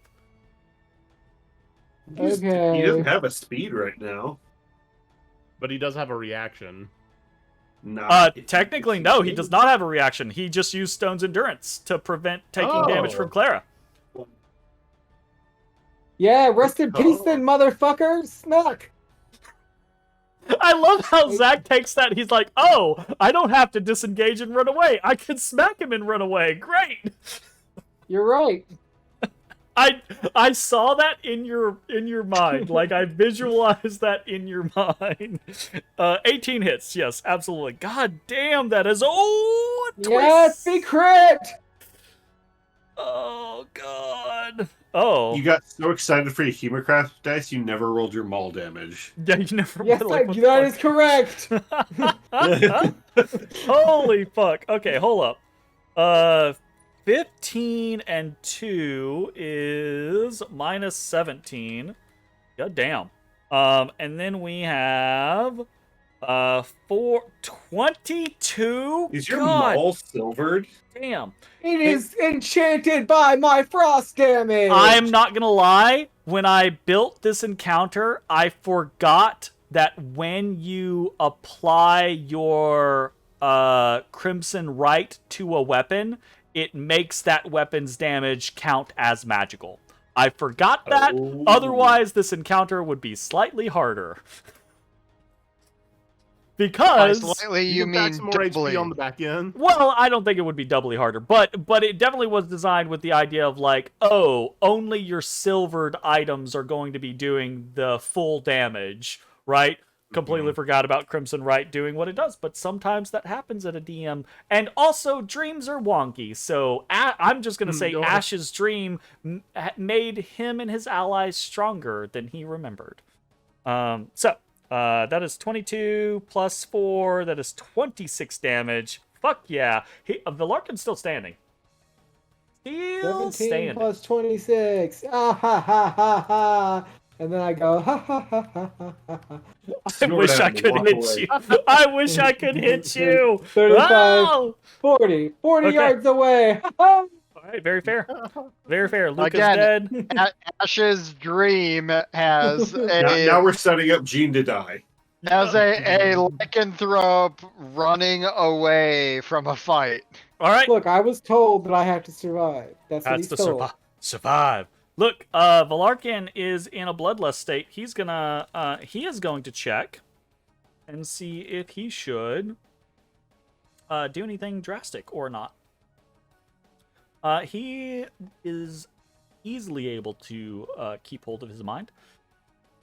He doesn't have a speed right now. But he does have a reaction. Technically, no, he does not have a reaction. He just used Stone's Endurance to prevent taking damage from Clara. Yeah, rest in peace then, motherfucker! Smack! I love how Zach takes that. He's like, oh, I don't have to disengage and run away. I can smack him and run away. Great. You're right. I saw that in your mind. Like, I visualized that in your mind. 18 hits. Yes, absolutely. God damn, that is... Oh, Yes, be crit! Oh, God. Oh. You got so excited for your Hemocraft dice, you never rolled your maul damage. Yeah, you never... Yes, like, that is correct! Holy fuck. Okay, hold up. 15 and 2 is minus 17. God damn. And then we have 22. Is your God maul silvered? damn. It is enchanted by my frost damage! I'm not gonna lie. When I built this encounter, I forgot that when you apply your Crimson Rite to a weapon, it makes that weapon's damage count as magical. I forgot that. Oh. Otherwise, this encounter would be slightly harder. Because... By slightly, you can mean back some more doubly. HP on the back end. Well, I don't think it would be doubly harder, but it definitely was designed with the idea of like, oh, only your silvered items are going to be doing the full damage, right? Completely forgot about Crimson Rite doing what it does, but sometimes that happens at a DM. And also, dreams are wonky, so I'm just going to say go ahead. Ash's dream made him and his allies stronger than he remembered. That is 22 plus 4. That is 26 damage. Fuck yeah. Villarkin's still standing. Still 17 standing. plus 26. Ah ha ha ha ha. And then I go ha ha ha ha ha ha. I wish I could hit you. I wish I could hit you. 35, Oh! 40 Okay. yards away. Ha All right, very fair. Very fair. Luca's Again, dead. Ash's dream has Now we're setting up Gene to die. a lycanthrope running away from a fight. All right. Look, I was told that I have to survive. That's what That's he's the told. survive. Look, Villarkin is in a bloodlust state. He is going to check and see if he should do anything drastic or not. He is easily able to keep hold of his mind.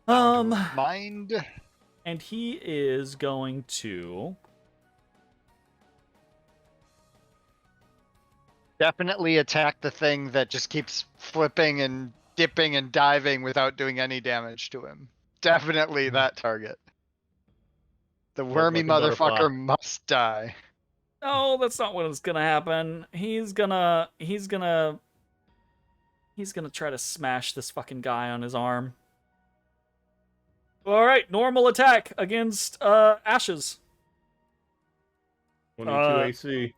Mind. And he is going to... Definitely attack the thing that just keeps flipping and dipping and diving without doing any damage to him. Definitely that target. The wormy like a butterfly. motherfucker must die. No, that's not what is gonna happen. He's gonna try to smash this fucking guy on his arm. All right, normal attack against Ashes. 22 AC.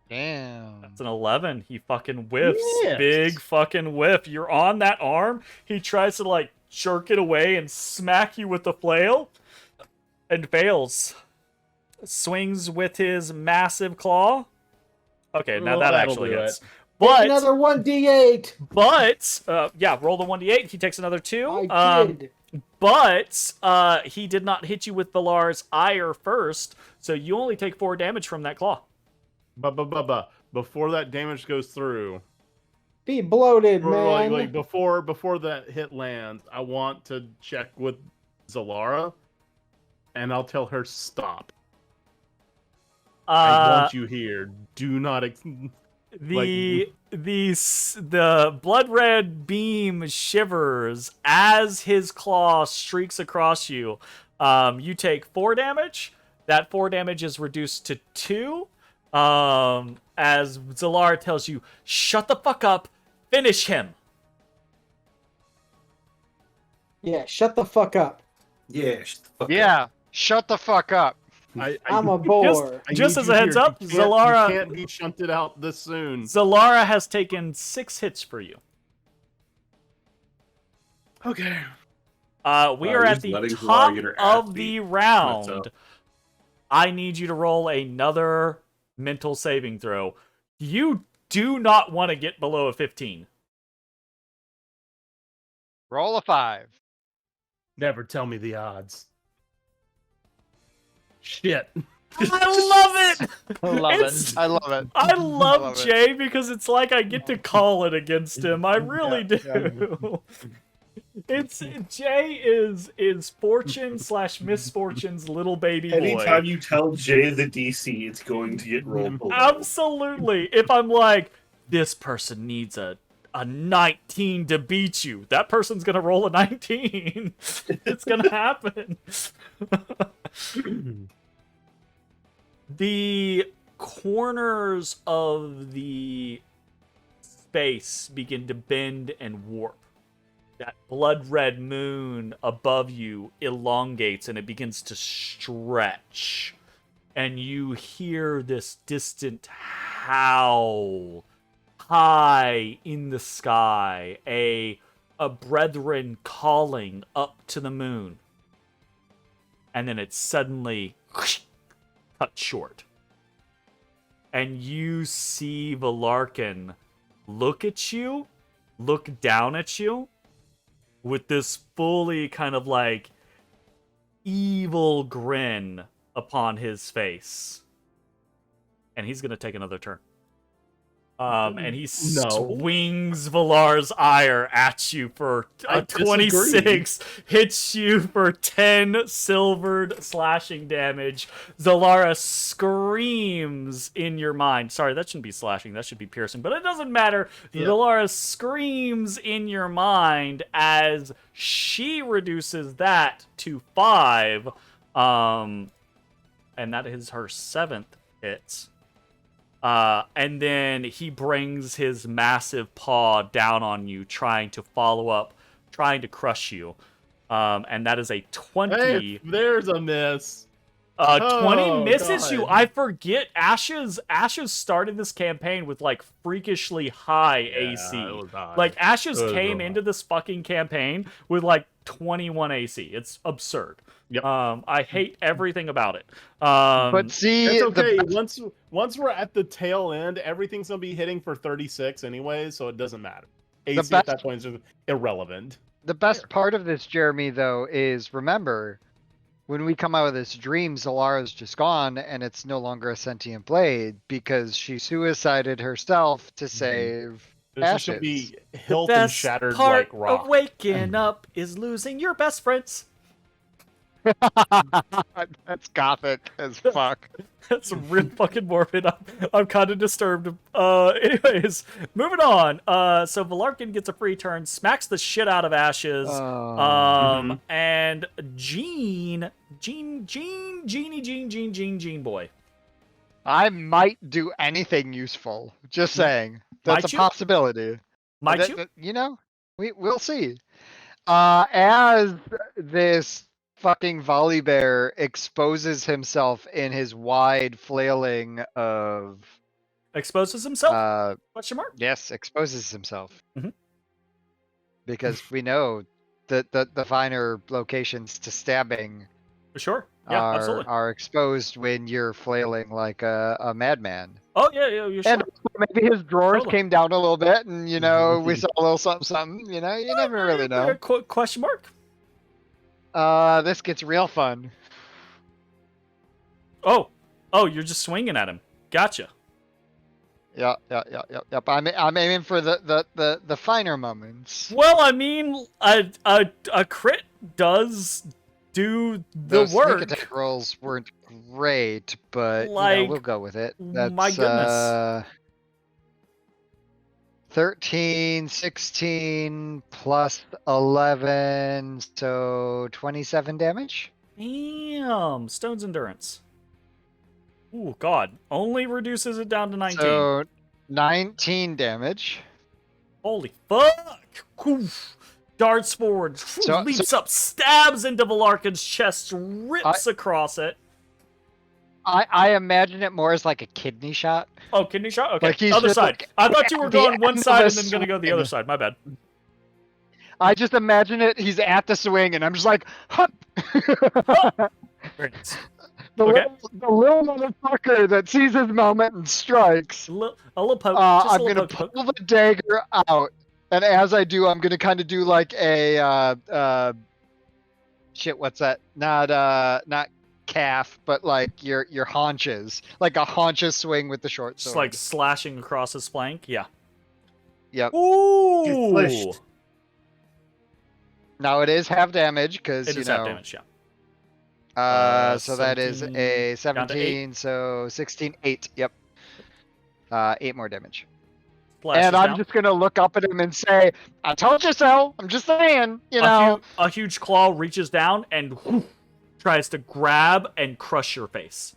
Damn. That's an 11. He fucking whiffs. Yes. Big fucking whiff. You're on that arm. He tries to like jerk it away and smack you with the flail, and fails. Swings with his massive claw. Okay, now Well, that that'll actually do hits. it. But Another 1d8. yeah, roll the 1d8. He takes another 2. I did. But he did not hit you with Valar's ire first, so you only take 4 damage from that claw. Before that damage goes through, Be bloated, or man. like before that hit lands, I want to check with Zalara, and I'll tell her stop. I want you here. Do not. The blood red beam shivers as his claw streaks across you. You take 4 damage. That 4 damage is reduced to 2. As Zalar tells you, shut the fuck up, finish him. Yeah, shut the fuck up. Yeah. Shut the fuck up. I'm a bore. Just as a heads up, Zalara... You can't be shunted out this soon. Zalara has taken 6 hits for you. Okay. We are You're at just the letting top Zalara get her ass of beat. the That's round. up. I need you to roll another mental saving throw. You do not want to get below a 15. Roll a 5. Never tell me the odds. Shit. I love it. 11. It's- I love it. I love love it. Jay because it's like I get to call it against him. I really do. It's Jay is fortune / misfortune's little baby boy. Anytime you tell Jay the DC, it's going to get rolled below. Absolutely. If I'm like, this person needs a 19 to beat you, that person's gonna roll a 19. It's gonna happen. The corners of the space begin to bend and warp. That blood red moon above you elongates and it begins to stretch. And you hear this distant howl high in the sky, a brethren calling up to the moon. And then it's suddenly cut short. And you see Valarkin look at you, look down at you, with this fully kind of like evil grin upon his face. And he's gonna take another turn. And he swings Valar's ire at you for a 26, hits you for 10 silvered slashing damage. Zalara screams in your mind. Sorry, that shouldn't be slashing, that should be piercing, but it doesn't matter. Yeah. Zalara screams in your mind as she reduces that to 5. And that is her 7th hit. And then he brings his massive paw down on you, trying to follow up, trying to crush you. And that is a 20. Hey, there's a miss. 20 misses God. you. I forget Ashes started this campaign with like freakishly high AC. It was high. Like Ashes It came was into this fucking campaign with like 21 AC. It's absurd. Yep. I hate everything about it. But see, It's okay. Once we're at the tail end, everything's gonna be hitting for 36 anyways, so it doesn't matter. AC at that point is irrelevant. The best part of this, Jeremy, though, is remember, when we come out of this dream, Zalara's just gone, and it's no longer a sentient blade because she suicided herself to save This should Ashes. be hilt The and best shattered part like rock. of waking up is losing your best friends. That's gothic as fuck. That's real fucking morbid. I'm kind of disturbed. Anyways, moving on. So Valarkin gets a free turn, smacks the shit out of Ashes. And Gene boy. I might do anything useful. Just saying. That's Might a you? possibility. Might you? You know, we'll see. As this fucking volley bear exposes himself in his wide flailing of Exposes himself? Question mark? yes, exposes himself. Mhm. Because we know that the finer locations to stabbing Sure. Yeah, absolutely. are exposed when you're flailing like a madman. Oh yeah, you're sure. And maybe his drawers Totally. came down a little bit, and you know we saw a little something. You know, you never really know. Question mark? This gets real fun. Oh, you're just swinging at him. Gotcha. Yep. I'm aiming for the finer moments. Well, I mean, a crit does do the Those work. sneak attack rolls weren't great, but Like, we'll go with it. That's, my goodness. 13, 16 plus 11, so 27 damage. Damn, Stone's Endurance. Ooh, God. Only reduces it down to 19. So 19 damage. Holy fuck! Oof. Darts forward, leaps up, stabs into Valarkin's chest, rips across it. I imagine it more as like a kidney shot. Oh, kidney shot? Okay, Like he's other just side. like I thought you were the going one end side of and a then going to go the swing. other side. My bad. I just imagine it. He's at the swing, and I'm just like, hup. Very nice. The, Okay. the little motherfucker that sees his moment and strikes. A little poke. Just a I'm little gonna poke. pull the dagger out, and as I do, I'm gonna kind of do like a shit. What's that? Not calf, but like your haunches, like a haunches swing with the short sword. Just like slashing across his flank. Yeah. Yep. Ooh. Flished. Now it is half damage because It you is know. half damage. Yeah. So that is 17 a down to 17. So 16, 8. Yep. 8 more damage. Splashes And I'm down. just gonna look up at him and say, "I told you so." I'm just saying, you know. A huge claw reaches down and whoosh, tries to grab and crush your face.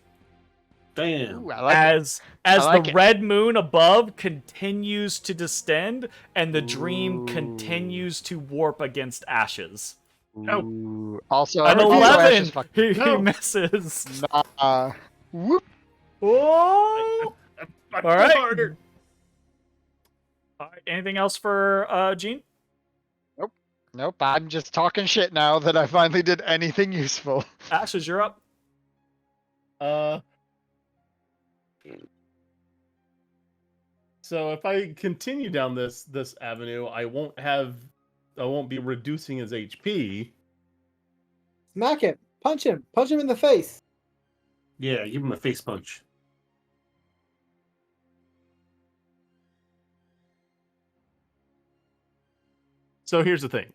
Damn. Ooh, I like it. As like the it. red moon above continues to distend and the dream Ooh. continues to warp against ashes. Ooh. Also, An also Ash is 11. fucking- He misses. Whoop. Oh! I All right. harder. All right. Anything else for Gene? Nope. I'm just talking shit now that I finally did anything useful. Ashes, you're up. So if I continue down this avenue, I won't be reducing his HP. Smack him. Punch him. Punch him in the face. Yeah, give him a face punch. So here's the thing.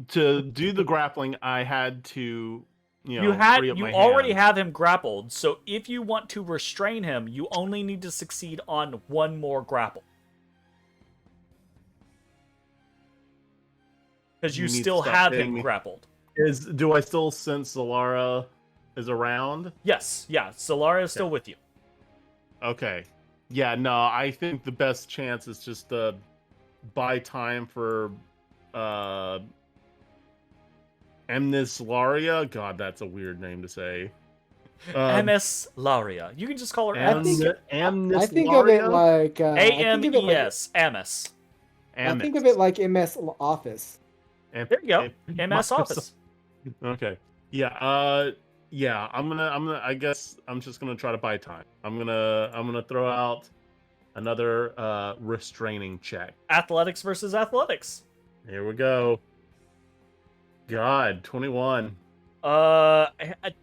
To do the grappling, I had to, free up You my already hands. have him grappled, so if you want to restrain him, you only need to succeed on one more grapple. Because you You need to still stop have hitting him me. grappled. Do I still sense Zalara is around? Yes, yeah, Solara is still with you. Okay. Yeah, no, I think the best chance is just to buy time for Laria. God, that's a weird name to say. MS Laria. You can just call her I think- MS. I think of it like AMES. MS. I think of it like MS Office. There you go. MS Office. Okay. Yeah. Yeah. I'm gonna. I guess I'm just gonna try to buy time. I'm gonna throw out another restraining check. Athletics versus athletics. Here we go. God, 21.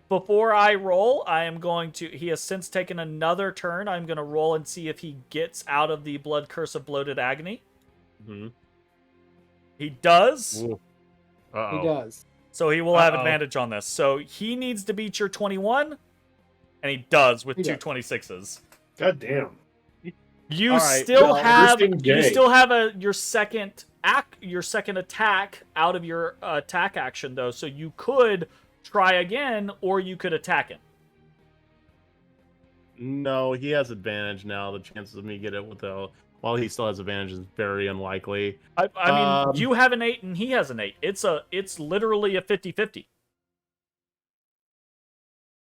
Before I roll, I am going to. He has since taken another turn. I'm going to roll and see if he gets out of the blood curse of bloated agony. Mm-hmm. He does. Uh-oh. He does. So he will have advantage on this. So he needs to beat your 21, and he does with He two does. 26s. God damn. You All right, still well, have interesting you day. still have your second attack out of your attack action though, so you could try again or you could attack him. No, he has advantage now. The chances of me get it while he still has advantage is very unlikely. I mean, you have an 8 and he has an 8. It's literally a 50-50.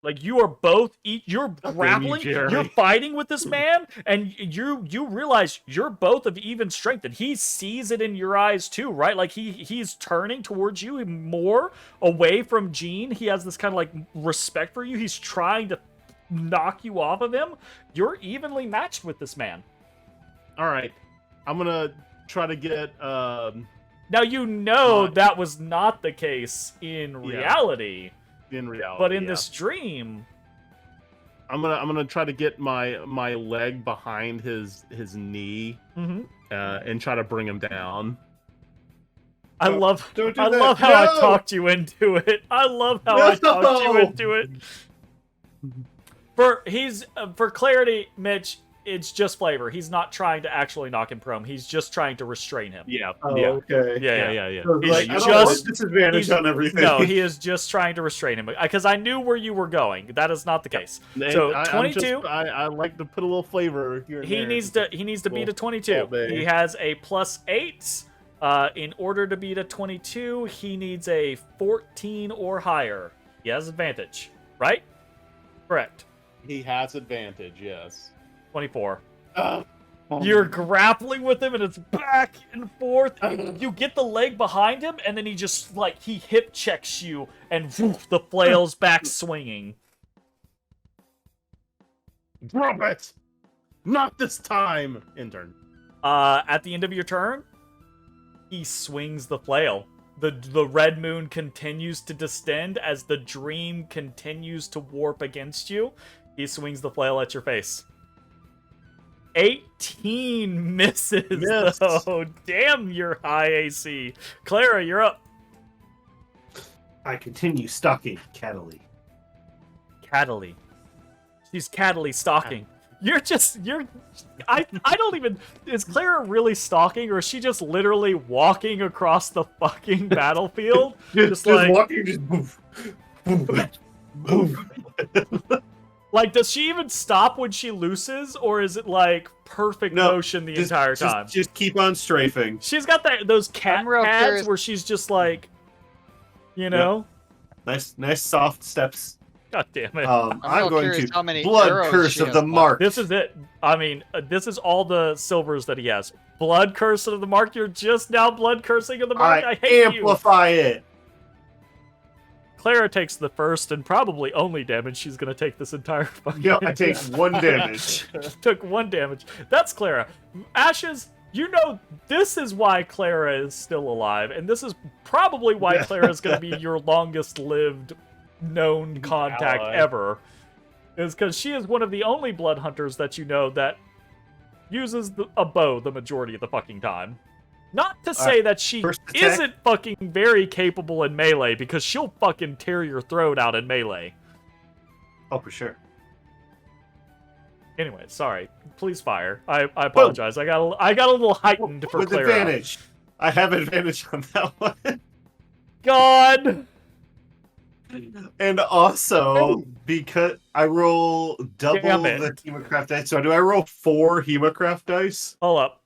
Like you are both you're grappling, Jerry. you're fighting with this man, and you realize you're both of even strength, and he sees it in your eyes too, right? Like he's turning towards you more away from Gene. He has this kind of like respect for you. He's trying to knock you off of him. You're evenly matched with this man. All right, I'm gonna try to get. Now you know Right. that was not the case in reality. In reality, But in yeah. this dream, I'm gonna try to get my leg behind his knee and try to bring him down. I love Don't do I that. love how I No! talked you into it. I love how I talked you No! into it. For clarity, Mitch, it's just flavor. He's not trying to actually knock him prone. He's just trying to restrain him. Yeah, Oh, yeah, okay. yeah. So, He's like, I don't just- want disadvantage on everything. No, he is just trying to restrain him because I knew where you were going. That is not the case. So I'm 22. I like to put a little flavor here. And He there. needs to beat a 22. little bit. He has a +8. In order to beat a 22, he needs a 14 or higher. He has advantage, right? Correct. He has advantage. Yes. 24. You're grappling with him, and it's back and forth. You get the leg behind him, and then he just, like, he hip checks you, and woof, the flail's back swinging. Drop it! Not this time! Intern. At the end of your turn, he swings the flail. The red moon continues to distend as the dream continues to warp against you. He swings the flail at your face. 18 misses, Missed. though. Damn your high AC. Clara, you're up. I continue stalking Cataly. Cataly. She's Cataly stalking. I don't even, is Clara really stalking, or is she just literally walking across the fucking battlefield? Just like, walking, just move. Move. like, does she even stop when she looses, or is it like perfect motion the entire time? Just keep on strafing. She's got those cat I'm real pads curious. where she's just like, you know? Nice soft steps. God damn it. I'm I'm real going curious to how many Blood arrows Curse she of has the left. Mark. This is it. I mean, this is all the silvers that he has. Blood Curse of the Mark. You're just now Blood Cursing of the Mark. I hate you. amplify it. Clara takes the first and probably only damage she's going to take this entire fucking Yep, I take 1 damage. Took 1 damage. That's Clara. Ashes, you know this is why Clara is still alive, and this is probably why Clara is going to be your longest lived known contact Ally. ever. Is because she is one of the only blood hunters that you know that uses a bow the majority of the fucking time. Not to say that she first attack. isn't fucking very capable in melee, because she'll fucking tear your throat out in melee. Oh, for sure. Anyway, sorry. Please fire. I apologize. I got a little heightened for With Clara. advantage. I have advantage on that one. God. And also, because I roll double Damn it. the Hemocraft dice. So do I roll 4 Hemocraft dice? Hold up.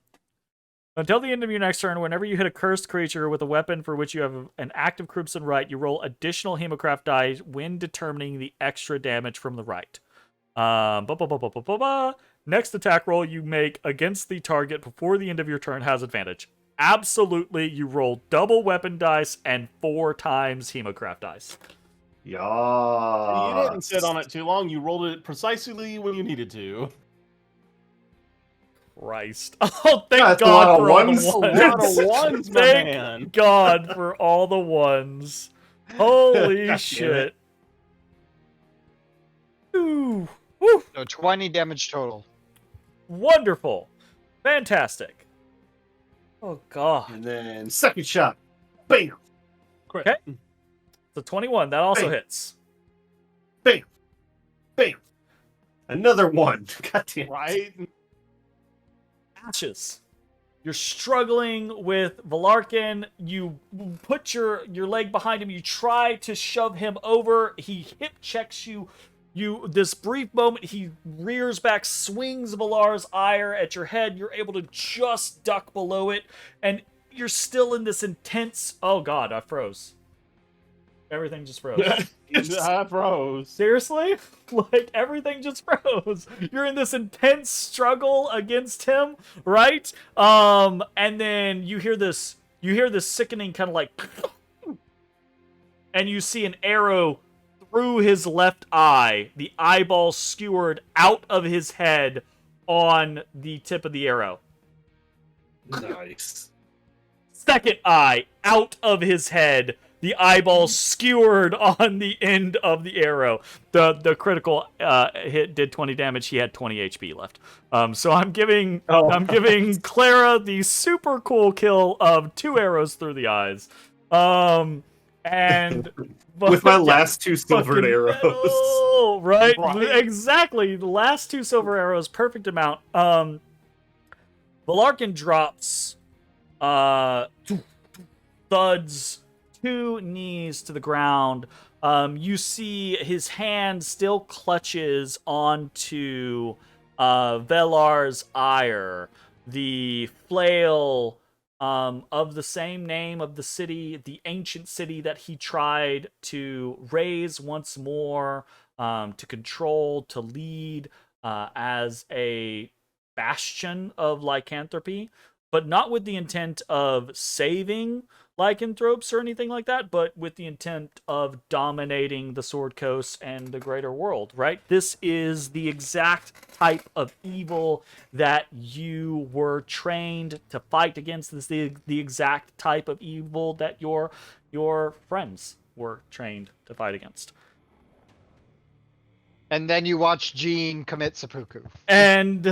Until the end of your next turn, whenever you hit a cursed creature with a weapon for which you have an active Crimson Right, you roll additional Hemocraft dice when determining the extra damage from the right. Next attack roll you make against the target before the end of your turn has advantage. Absolutely, you roll double weapon dice and 4 times Hemocraft dice. Yeah. You didn't sit on it too long. You rolled it precisely when you needed to. Christ. Oh, thank That's a God lot of for all ones. the A ones. lot of ones, my Thank man. God for all the ones. Holy God shit. Ooh. Woo. So 20 damage total. Wonderful. Fantastic. Oh, God. And then second shot. Bam. Okay. So 21. That also Hey. hits. Bam. Bam. Another one. God damn. Right? Ashes. You're struggling with Valarkin. You put your leg behind him. You try to shove him over. He hip checks you. This brief moment, he rears back, swings Valar's ire at your head. You're able to just duck below it, and you're still in this intense. Oh God, I froze. Everything just froze. I froze. Seriously? Like, everything just froze. You're in this intense struggle against him, right? And then you hear this sickening kind of like, and you see an arrow through his left eye, the eyeball skewered out of his head on the tip of the arrow. Nice. Second eye out of his head, the eyeball skewered on the end of the arrow. The critical hit did 20 damage. He had 20 HP left. So I'm giving Clara the super cool kill of 2 arrows through the eyes. And With my yeah, last 2 silvered fucking arrows. metal, right? Right. Exactly. The last 2 silver arrows, perfect amount. Valarkin drops thuds 2 knees to the ground. You see his hand still clutches onto Velar's ire, the flail of the same name of the city, the ancient city that he tried to raise once more, to control, to lead as a bastion of lycanthropy, but not with the intent of saving lycanthropes or anything like that, but with the intent of dominating the Sword Coast and the greater world, right? This is the exact type of evil that you were trained to fight against. This is the exact type of evil that your friends were trained to fight against. And then you watch Jean commit seppuku. And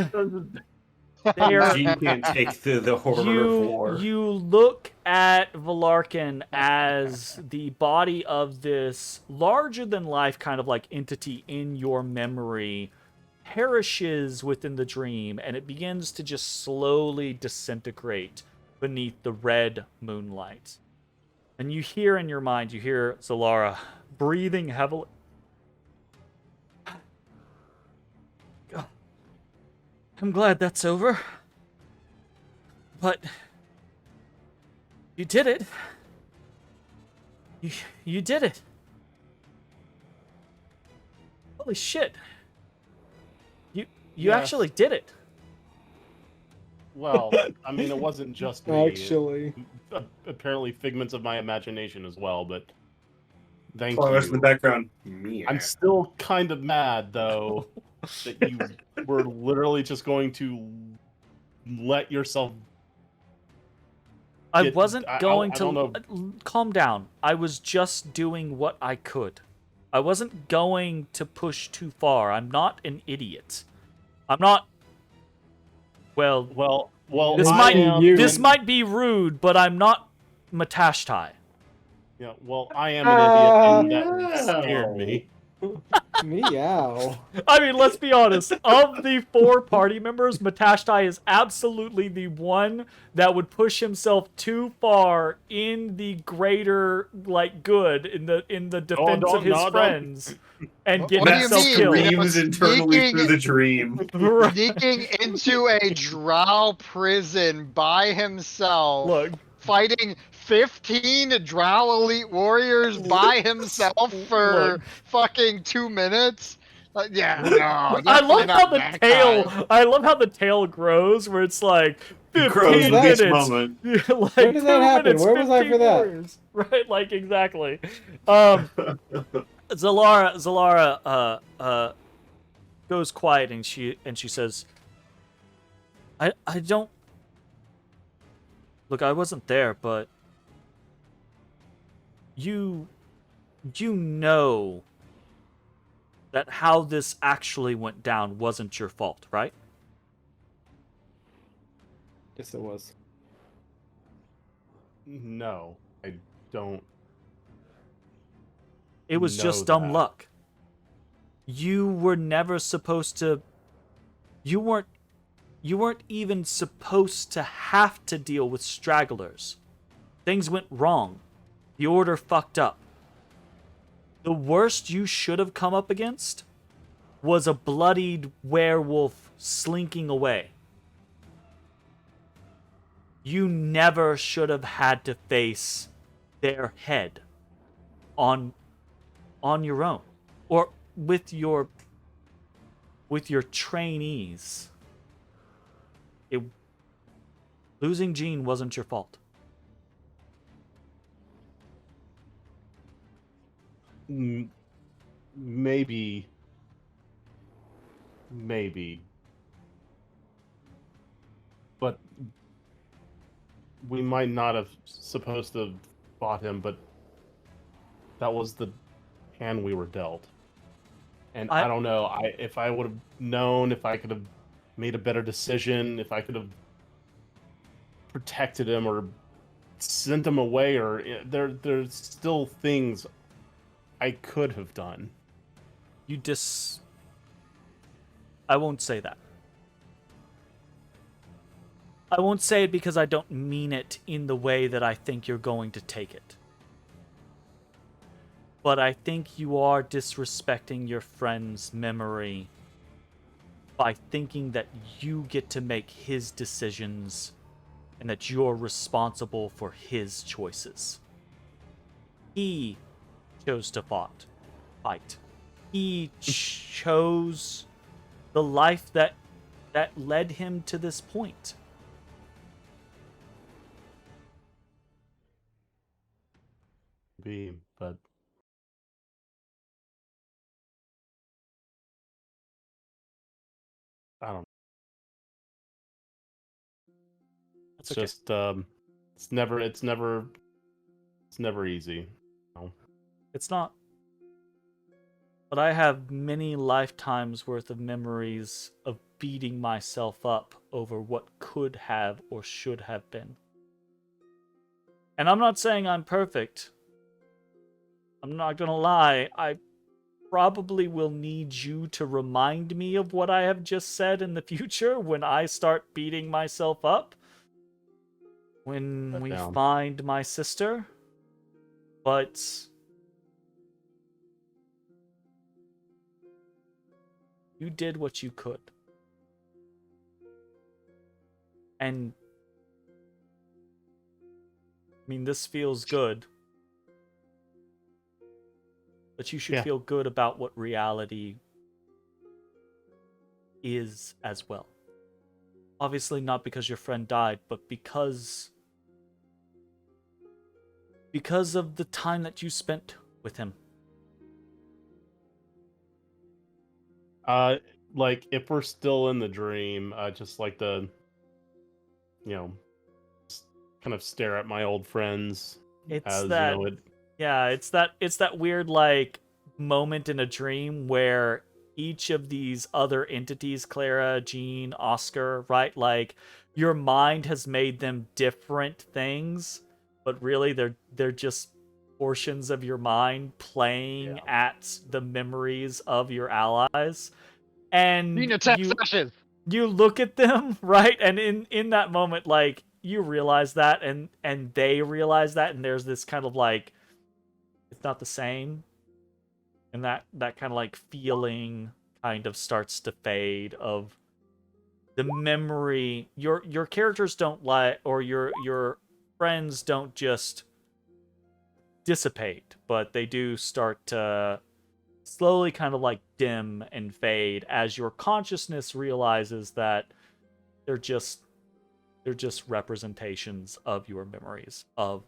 Gene can't take the horror of war. you look at Valarkin as the body of this larger than life kind of like entity in your memory perishes within the dream, and it begins to just slowly disintegrate beneath the red moonlight. And you hear in your mind, you hear Zalara breathing heavily. I'm glad that's over. But you did it. You did it. Holy shit. You Yeah. actually did it. Well, I mean, it wasn't just me. Actually, Apparently figments of my imagination as well, but thank Follow us in the you. background. Yeah. I'm still kind of mad, though, that you were literally just going to let yourself... I Get- wasn't I going don't know. to... Calm down. I was just doing what I could. I wasn't going to push too far. I'm not an idiot. I'm not... Well, Well, this I might am... this might be rude, but I'm not Matashtai. Yeah, well, I am an idiot, and that no. scared me. meow. I mean, let's be honest. Of the 4 party members, Matashtai is absolutely the one that would push himself too far in the greater like good in the defense of his friends and get What do you himself mean? killed. Screams internally through the dream. Sneaking into a drow prison by himself, Look, fighting 15 drow elite warriors by himself for Look. fucking 2 minutes. Yeah, no. I love definitely how not the that tail. guy. I love how the tail grows, where it's like 15 Grows with minutes. each moment. like When did that 2 happen? minutes, Where was I 15 for that? warriors. Right, like exactly. Zalara goes quiet and she says, I don't look, I wasn't there, but you know that how this actually went down wasn't your fault, right? Yes, it was. No, I don't. It was know just dumb that. luck. You were never supposed to. You weren't even supposed to have to deal with stragglers. Things went wrong. The order fucked up. The worst you should have come up against was a bloodied werewolf slinking away. You never should have had to face their head on your own, or with your trainees. Losing Jean wasn't your fault. Maybe. But we might not have supposed to have fought him, but that was the hand we were dealt. And I don't know, if I would have known, if I could have made a better decision, if I could have protected him or sent him away, or there's still things I could have done. I won't say that. I won't say it because I don't mean it in the way that I think you're going to take it. But I think you are disrespecting your friend's memory by thinking that you get to make his decisions and that you're responsible for his choices. He chose to fight. He chose the life that that led him to this point. But I don't know. That's It's okay. just it's never easy. No. It's not. But I have many lifetimes worth of memories of beating myself up over what could have or should have been. And I'm not saying I'm perfect. I'm not gonna lie. I probably will need you to remind me of what I have just said in the future when I start beating myself up. When we Down. find my sister. But you did what you could. And I mean, this feels good. But you should Yeah. feel good about what reality is as well. Obviously not because your friend died, but because of the time that you spent with him. Like if we're still in the dream, I just like to, kind of stare at my old friends It's as that Yeah, it's that weird like moment in a dream where each of these other entities, Clara, Jean, Oscar, right? Like your mind has made them different things, but really they're just portions of your mind playing at the memories of your allies. And Being attack session. you look at them, right? And in that moment, like you realize that and they realize that, and there's this kind of like it's not the same. And that kind of like feeling kind of starts to fade of the memory. Your characters don't lie, or your friends don't just dissipate, but they do start to slowly kind of like dim and fade as your consciousness realizes that they're just representations of your memories of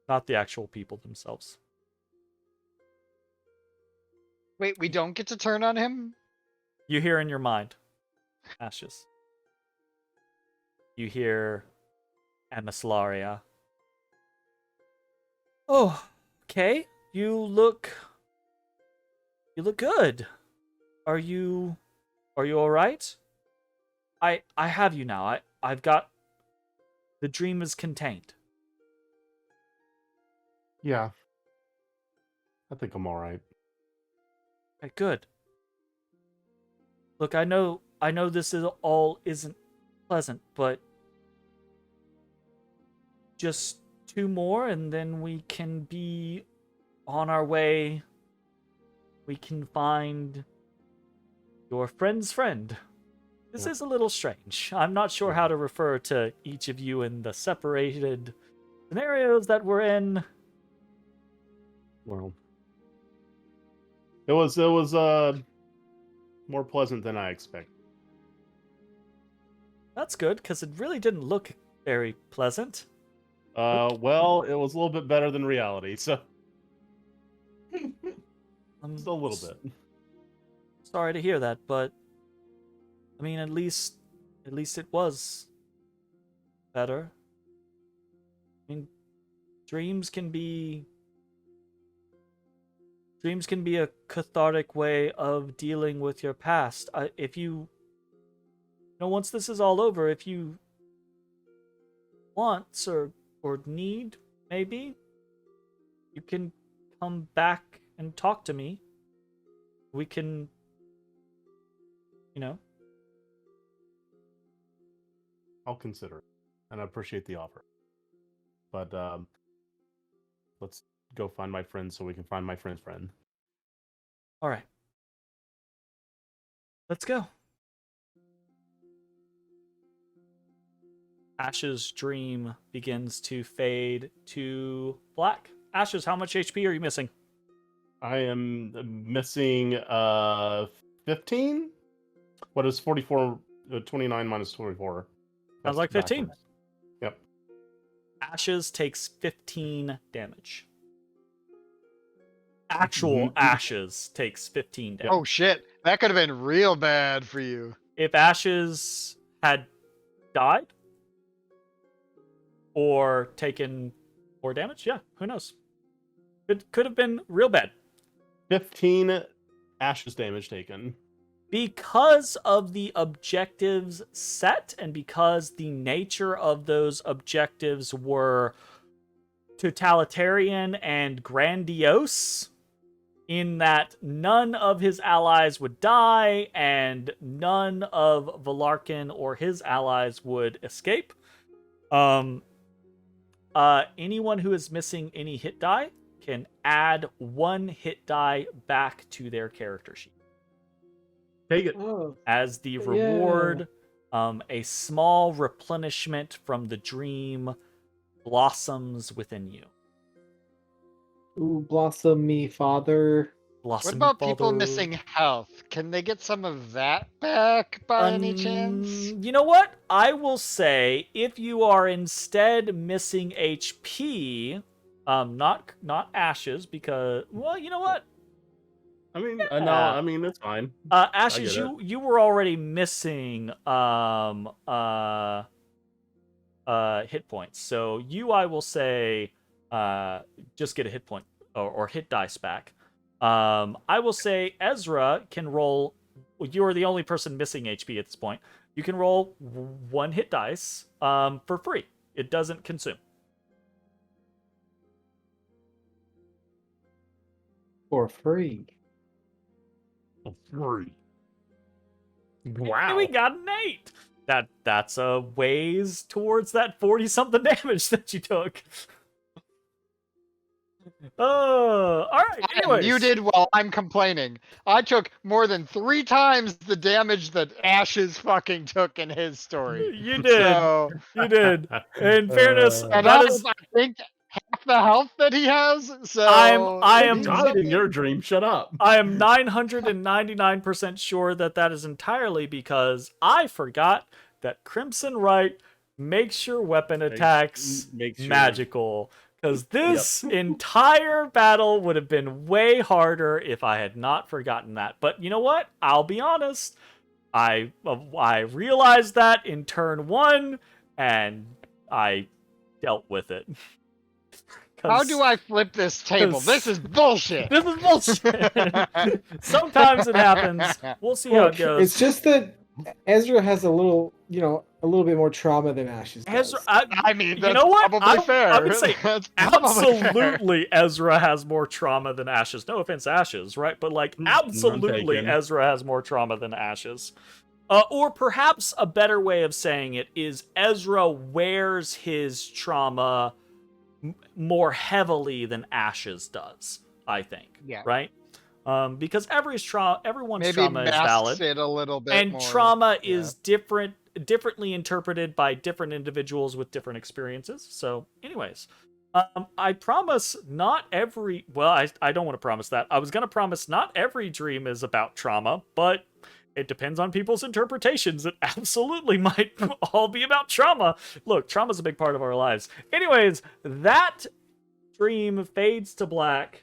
not the actual people themselves. Wait, we don't get to turn on him? You hear in your mind, Ashes. You hear Amislaria. Oh, okay. You look good. Are you all right? I have you now. I've got the dream is contained. Yeah. I think I'm all right. Okay, good. Look, I know this isn't pleasant, but just 2 more and then we can be on our way. We can find your friend's friend. This is a little strange. I'm not sure how to refer to each of you in the separated scenarios that we're in. Well, it was more pleasant than I expected. That's good, because it really didn't look very pleasant. Well, it was a little bit better than reality, so I'm just a little bit. sorry to hear that, but I mean, at least it was better. I mean, dreams can be a cathartic way of dealing with your past. If you know, once this is all over, if you want or need, maybe you can come back and talk to me. We can, I'll consider it, and I appreciate the offer. But let's go find my friend so we can find my friend's friend. All right. Let's go. Ash's dream begins to fade to black. Ashes, how much HP are you missing? I am missing 15. What is 44? 29 minus 24. Sounds like 15. backwards. Yep. Ashes takes 15 damage. Actual Ashes takes 15 damage. Oh shit, that could have been real bad for you. If Ashes had died or taken more damage, yeah, who knows? It could have been real bad. 15 Ashes damage taken. Because of the objectives set and because the nature of those objectives were totalitarian and grandiose, in that none of his allies would die and none of Valarkin or his allies would escape. Anyone who is missing any hit die can add 1 hit die back to their character sheet. Take it. Oh, As the reward, a small replenishment from the dream blossoms within you. ooh, blossom me, father. Blossom What about people father. missing health? Can they get some of that back by any chance? You know what? I will say if you are instead missing HP, not ashes, because well, you know what? I mean, no, Yeah. I mean it's fine. Ashes, get you were already missing hit points. So I will say just get a hit point or hit dice back. I will say Ezra can roll. You are the only person missing HP at this point. You can roll 1 hit dice for free. It doesn't consume. For free. Free. And Wow. we got an 8. That's a ways towards that 40-something damage that you took. Oh, all right. I am Anyways, muted while I'm complaining. I took more than 3 times the damage that Ashes fucking took in his story. you did. So, You did. In fairness, and that I is. I think half the health that he has. So I am- died in your dream. Shut up. I am 999% sure that is entirely because I forgot that Crimson Right makes your weapon attacks makes your- magical. Because this entire battle would have been way harder if I had not forgotten that. But you know what? I'll be honest. I realized that in turn 1, and I dealt with it. How do I flip this table? 'cause- This is bullshit. This is bullshit. Sometimes it happens. We'll see how it goes. It's just that Ezra has a little bit more trauma than Ashes does. Ezra, I mean, you that's know what? probably fair. I would say That's probably fair. absolutely Ezra has more trauma than Ashes. No offense, Ashes, right? But like, absolutely taken. Ezra has more trauma than Ashes. Or perhaps a better way of saying it is Ezra wears his trauma more heavily than Ashes does, I think. Yeah. Right? Because everyone's Maybe trauma is masks valid. it a little bit And more. trauma is differently interpreted by different individuals with different experiences. So, anyways, I promise not every. Well, I don't want to promise that. I was going to promise not every dream is about trauma, but it depends on people's interpretations. It absolutely might all be about trauma. Look, trauma's a big part of our lives. Anyways, that dream fades to black.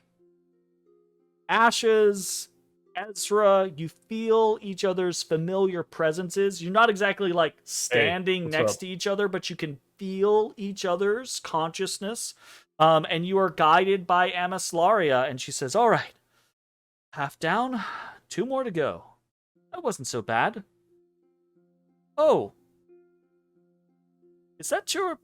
Ashes, Ezra, you feel each other's familiar presences. You're not exactly like standing what's next up? to each other, but you can feel each other's consciousness. And you are guided by Amislaria, and she says, "All right, half down, 2 more to go. That wasn't so bad. Oh, is that your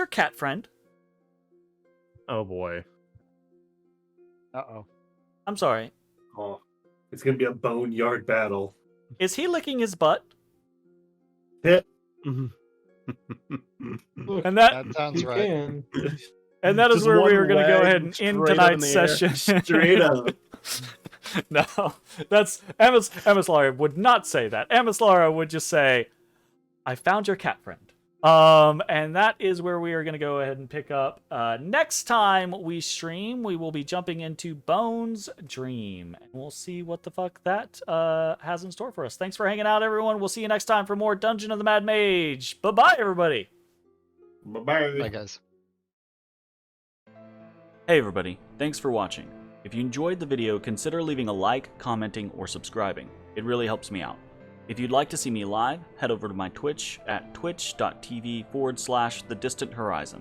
cat friend? Oh boy. Uh-oh. I'm sorry. Oh, it's gonna be a boneyard battle. Is he licking his butt?" Mhm. And that That sounds You right. can. and that is Just where we one are going to go leg ahead and end straight up in tonight's the air. session. Straight up. No, that's Amislaria would not say that. Amislaria would just say, "I found your cat friend." And that is where we are going to go ahead and pick up. Next time we stream, we will be jumping into Bones Dream. And we'll see what the fuck that has in store for us. Thanks for hanging out, everyone. We'll see you next time for more Dungeon of the Mad Mage. Bye-bye, everybody. Bye-bye. Bye, guys. Hey everybody, thanks for watching. If you enjoyed the video, consider leaving a like, commenting, or subscribing. It really helps me out. If you'd like to see me live, head over to my Twitch at twitch.tv/thedistanthorizon.